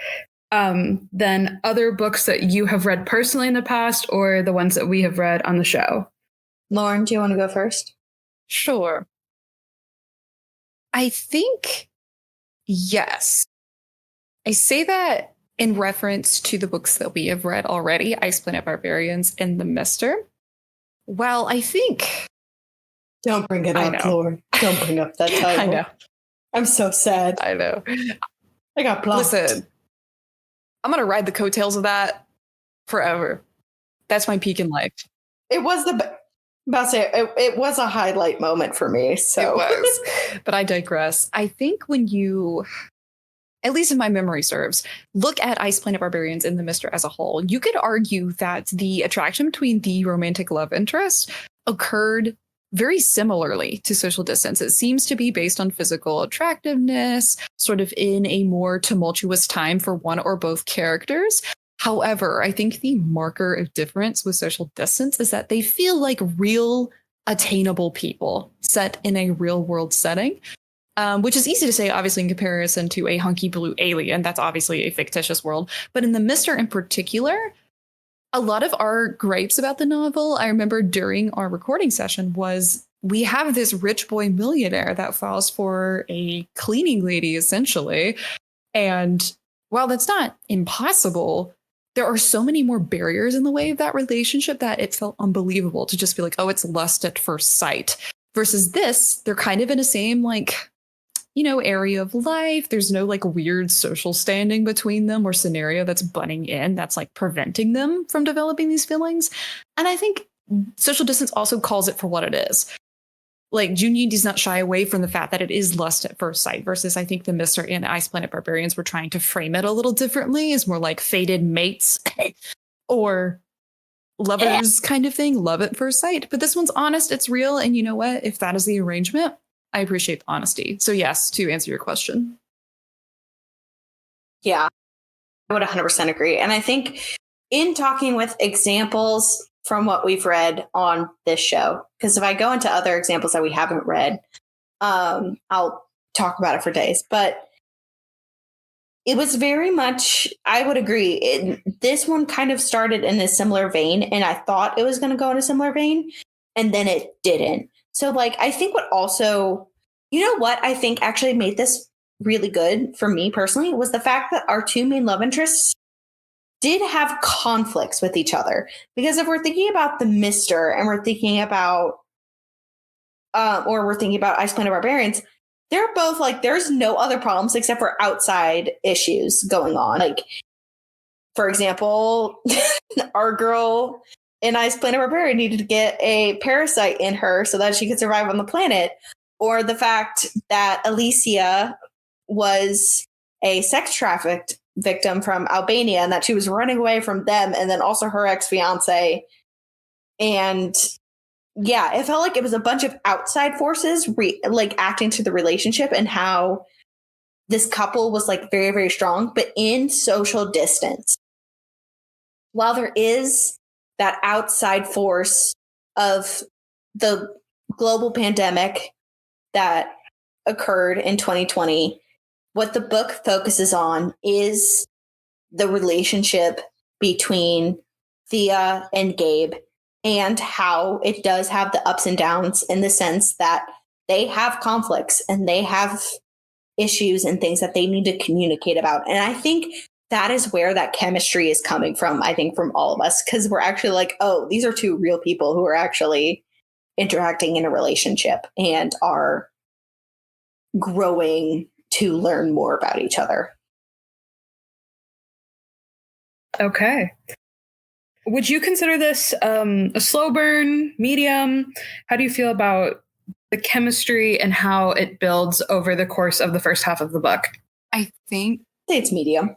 than other books that you have read personally in the past or the ones that we have read on the show? Lauren, do you want to go first? Sure. I think yes. I say that in reference to the books that we have read already, Ice Planet Barbarians and The Mister. Well, I think... Don't bring it up, Lauren. Don't bring up that title. I know. I'm so sad. I know. I got blocked. Listen, I'm going to ride the coattails of that forever. That's my peak in life. It was it was a highlight moment for me. So It was. But I digress. I think when you, at least if my memory serves, look at Ice Planet Barbarians and the Mister as a whole, you could argue that the attraction between the romantic love interest occurred very similarly to Social Distance. It seems to be based on physical attractiveness, sort of in a more tumultuous time for one or both characters. However, I think the marker of difference with Social Distance is that they feel like real, attainable people set in a real world setting, which is easy to say, obviously, in comparison to a hunky blue alien. That's obviously a fictitious world. But in the Mister in particular, a lot of our gripes about the novel, I remember during our recording session, was we have this rich boy millionaire that falls for a cleaning lady, essentially. And while that's not impossible, there are so many more barriers in the way of that relationship that it felt unbelievable to just be like, oh, it's lust at first sight. Versus this, they're kind of in the same, like, area of life. There's no like weird social standing between them or scenario that's butting in that's like preventing them from developing these feelings. And I think Social Distance also calls it for what it is. Like, Junyi does not shy away from the fact that it is lust at first sight, versus I think the Mister and Ice Planet Barbarians were trying to frame it a little differently as more like fated mates or lovers kind of thing, love at first sight. But this one's honest, it's real. And you know what? If that is the arrangement, I appreciate the honesty. So yes, to answer your question. Yeah, I would 100% agree. And I think in talking with examples from what we've read on this show, because if I go into other examples that we haven't read, I'll talk about it for days. But it was very much, I would agree, this one kind of started in a similar vein, and I thought it was going to go in a similar vein, and then it didn't. So, like, I think what also, what I think actually made this really good for me personally was the fact that our two main love interests did have conflicts with each other. Because if we're thinking about the Mister and we're thinking about, Ice Planet Barbarians, they're both like, there's no other problems except for outside issues going on. Like, for example, our girl in Ice Planet Barbarian needed to get a parasite in her so that she could survive on the planet. Or the fact that Alicia was a sex trafficked victim from Albania and that she was running away from them, and then also her ex-fiance. And yeah, it felt like it was a bunch of outside forces acting to the relationship, and how this couple was like very, very strong. But in Social Distance, while there is that outside force of the global pandemic that occurred in 2020, what the book focuses on is the relationship between Thea and Gabe, and how it does have the ups and downs, in the sense that they have conflicts and they have issues and things that they need to communicate about. And I think that is where that chemistry is coming from, I think, from all of us, because we're actually like, oh, these are two real people who are actually interacting in a relationship and are growing to learn more about each other. Okay. Would you consider this a slow burn, medium? How do you feel about the chemistry and how it builds over the course of the first half of the book? I think It's medium.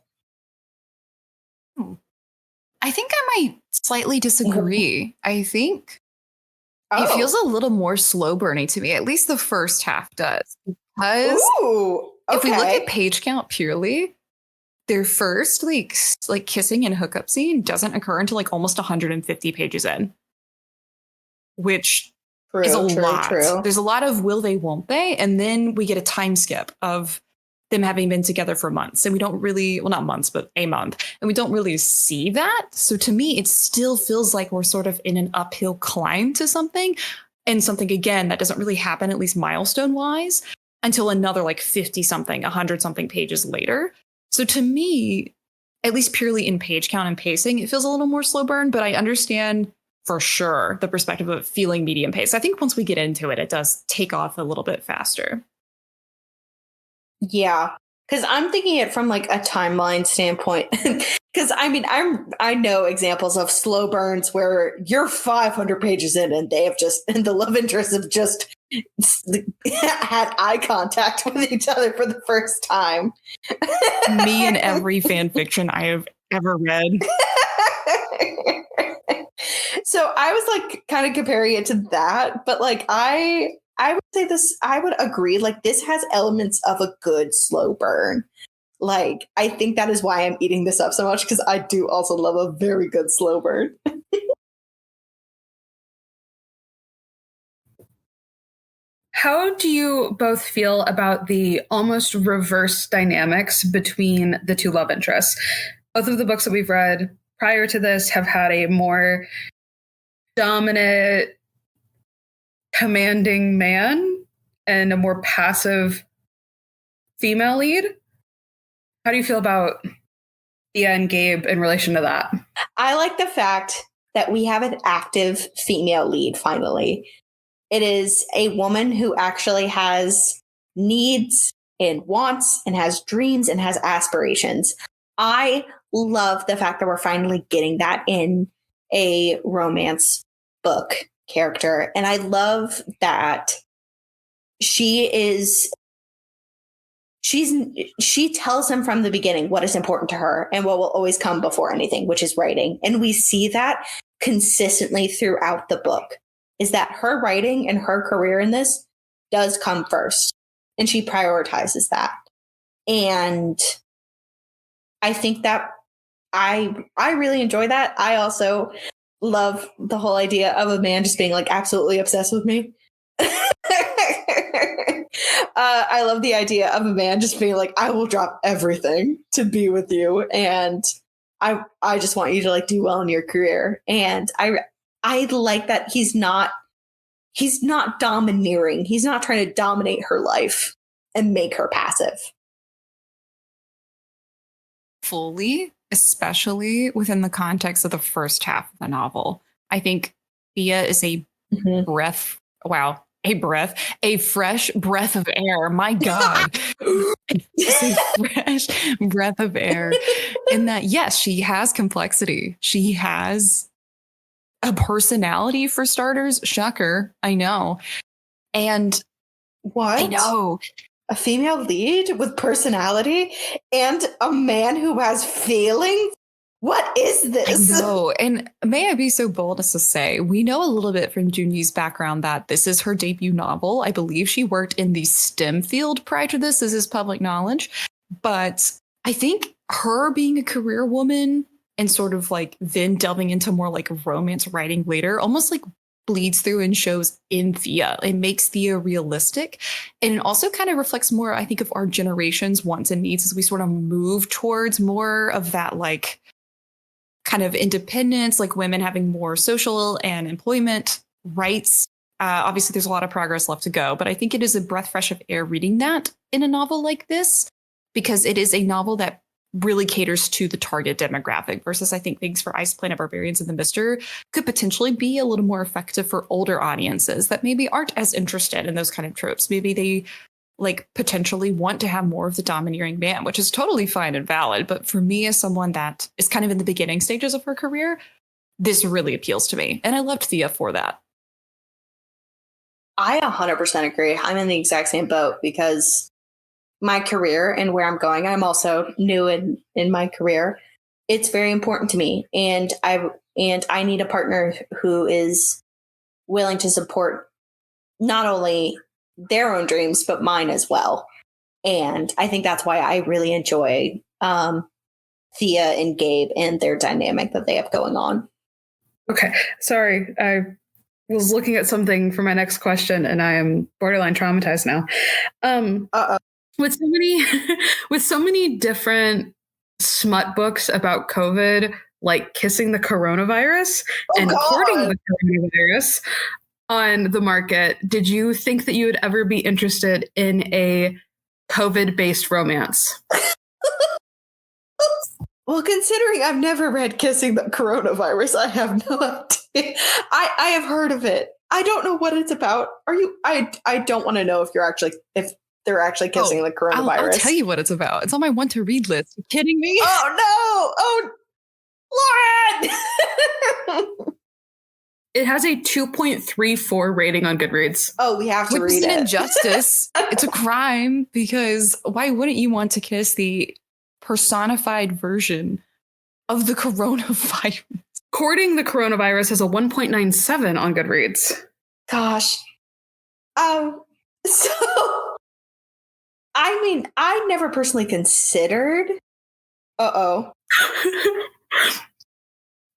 I might slightly disagree. I think Oh. it feels a little more slow burning to me. At least the first half does. Because Ooh, if we look okay. at page count purely, their first like kissing and hookup scene doesn't occur until like almost 150 pages in, which is a lot. True. There's a lot of will they, won't they, and then we get a time skip of them having been together for months, and we don't really, well, not months, but a month, and we don't really see that. So to me, it still feels like we're sort of in an uphill climb to something, and something again that doesn't really happen, at least milestone wise, until another like 50 something, 100 something pages later. So to me, at least purely in page count and pacing, it feels a little more slow burn, but I understand for sure the perspective of feeling medium pace. I think once we get into it, it does take off a little bit faster. Yeah. Because I'm thinking it from like a timeline standpoint. Because I mean, I know examples of slow burns where you're 500 pages in and they have just, and the love interests have just had eye contact with each other for the first time. Me and every fan fiction I have ever read. So I was like kind of comparing it to that, but like I would say this, I would agree, like this has elements of a good slow burn. Like I think that is why I'm eating this up so much, because I do also love a very good slow burn. How do you both feel about the almost reverse dynamics between the two love interests? Both of the books that we've read prior to this have had a more dominant, commanding man and a more passive female lead. How do you feel about Thea and Gabe in relation to that? I like the fact that we have an active female lead finally. It is a woman who actually has needs and wants and has dreams and has aspirations. I love the fact that we're finally getting that in a romance book character. And I love that she tells him from the beginning what is important to her and what will always come before anything, which is writing. And we see that consistently throughout the book, is that her writing and her career in this does come first. And she prioritizes that. And I think that I really enjoy that. I also love the whole idea of a man just being like absolutely obsessed with me. I love the idea of a man just being like, I will drop everything to be with you. And I just want you to like do well in your career. And I like that he's not domineering. He's not trying to dominate her life and make her passive. Fully, especially within the context of the first half of the novel. I think Thea is a breath. Wow. A fresh breath of air. My God. Just a fresh breath of air. In that, yes, she has complexity. She has a personality for starters. Shocker. I know. And what? I know. A female lead with personality and a man who has feelings? What is this? I know. And may I be so bold as to say, we know a little bit from Junyi's background that this is her debut novel. I believe she worked in the STEM field prior to this. This is public knowledge. But I think her being a career woman and sort of like then delving into more like romance writing later, almost like bleeds through and shows in Thea. It makes Thea realistic. And it also kind of reflects more, I think, of our generation's wants and needs as we sort of move towards more of that like kind of independence, like women having more social and employment rights. Obviously, there's a lot of progress left to go, but I think it is a breath fresh of air reading that in a novel like this, because it is a novel that really caters to the target demographic versus I think things for Ice Planet Barbarians and the Mister could potentially be a little more effective for older audiences that maybe aren't as interested in those kind of tropes. Maybe they like potentially want to have more of the domineering man, which is totally fine and valid. But for me, as someone that is kind of in the beginning stages of her career, this really appeals to me. And I loved Thea for that. I 100% agree. I'm in the exact same boat because my career and where I'm going, I'm also new in my career. It's very important to me. And I need a partner who is willing to support not only their own dreams, but mine as well. And I think that's why I really enjoy Thea and Gabe and their dynamic that they have going on. Okay. Sorry. I was looking at something for my next question and I am borderline traumatized now. With so many different smut books about COVID, like Kissing the Coronavirus and Courting the Coronavirus on the market, did you think that you would ever be interested in a COVID-based romance? Well, considering I've never read Kissing the Coronavirus, I have no idea. I have heard of it. I don't know what it's about. I don't want to know if they're actually kissing the coronavirus. I'll tell you what it's about. It's on my want to read list. You kidding me? Oh, no. Oh, Lauren. It has a 2.34 rating on Goodreads. Oh, we have to Which read is an it. injustice. It's a crime, because why wouldn't you want to kiss the personified version of the coronavirus? Courting the Coronavirus has a 1.97 on Goodreads. Gosh. So, I mean, I never personally considered.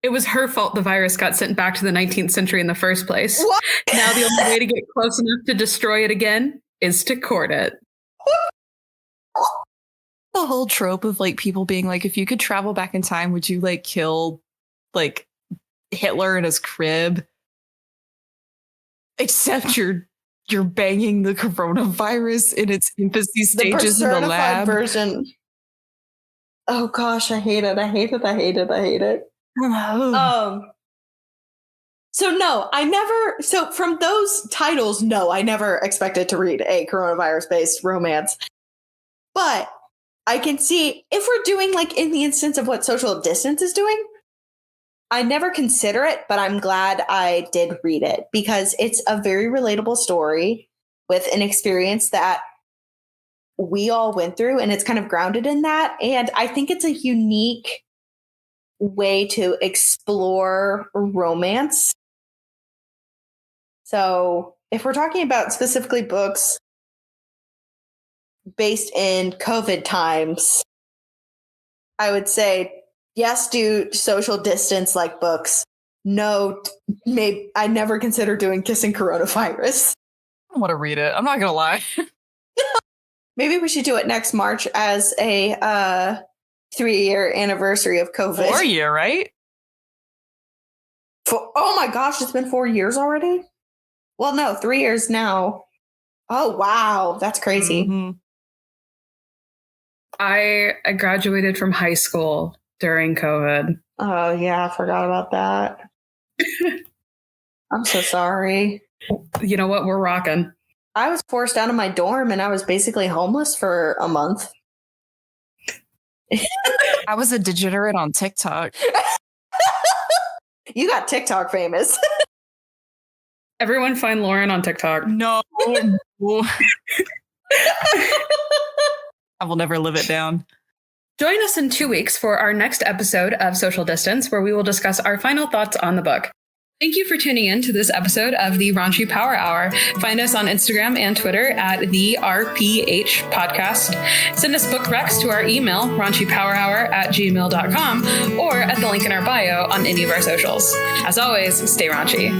It was her fault the virus got sent back to the 19th century in the first place. What? Now the only way to get close enough to destroy it again is to court it. The whole trope of like people being like, if you could travel back in time, would you like kill like Hitler in his crib? Except you're banging the coronavirus in its infancy stages in the lab. Version. Oh gosh, I hate it. I hate it. So no, so from those titles, no, I never expected to read a coronavirus-based romance. But I can see if we're doing like in the instance of what Social Distance is doing, I never consider it, but I'm glad I did read it because it's a very relatable story with an experience that we all went through, and it's kind of grounded in that. And I think it's a unique way to explore romance. So if we're talking about specifically books based in COVID times, I would say, yes, do Social Distance like books. No, maybe I never consider doing Kissing Coronavirus. I want to read it. I'm not going to lie. Maybe we should do it next March as a 3-year anniversary of COVID. 4 year, right? Oh my gosh, it's been 4 years already? Well, no, 3 years now. Oh, wow. That's crazy. Mm-hmm. I graduated from high school during COVID. Oh, yeah, I forgot about that. I'm so sorry. You know what? We're rocking. I was forced out of my dorm and I was basically homeless for a month. I was a degenerate on TikTok. You got TikTok famous. Everyone find Lauren on TikTok. No. I will never live it down. Join us in 2 weeks for our next episode of Social Distance, where we will discuss our final thoughts on the book. Thank you for tuning in to this episode of the Raunchy Power Hour. Find us on Instagram and Twitter at the RPH Podcast. Send us book recs to our email, raunchypowerhour@gmail.com, or at the link in our bio on any of our socials. As always, stay raunchy.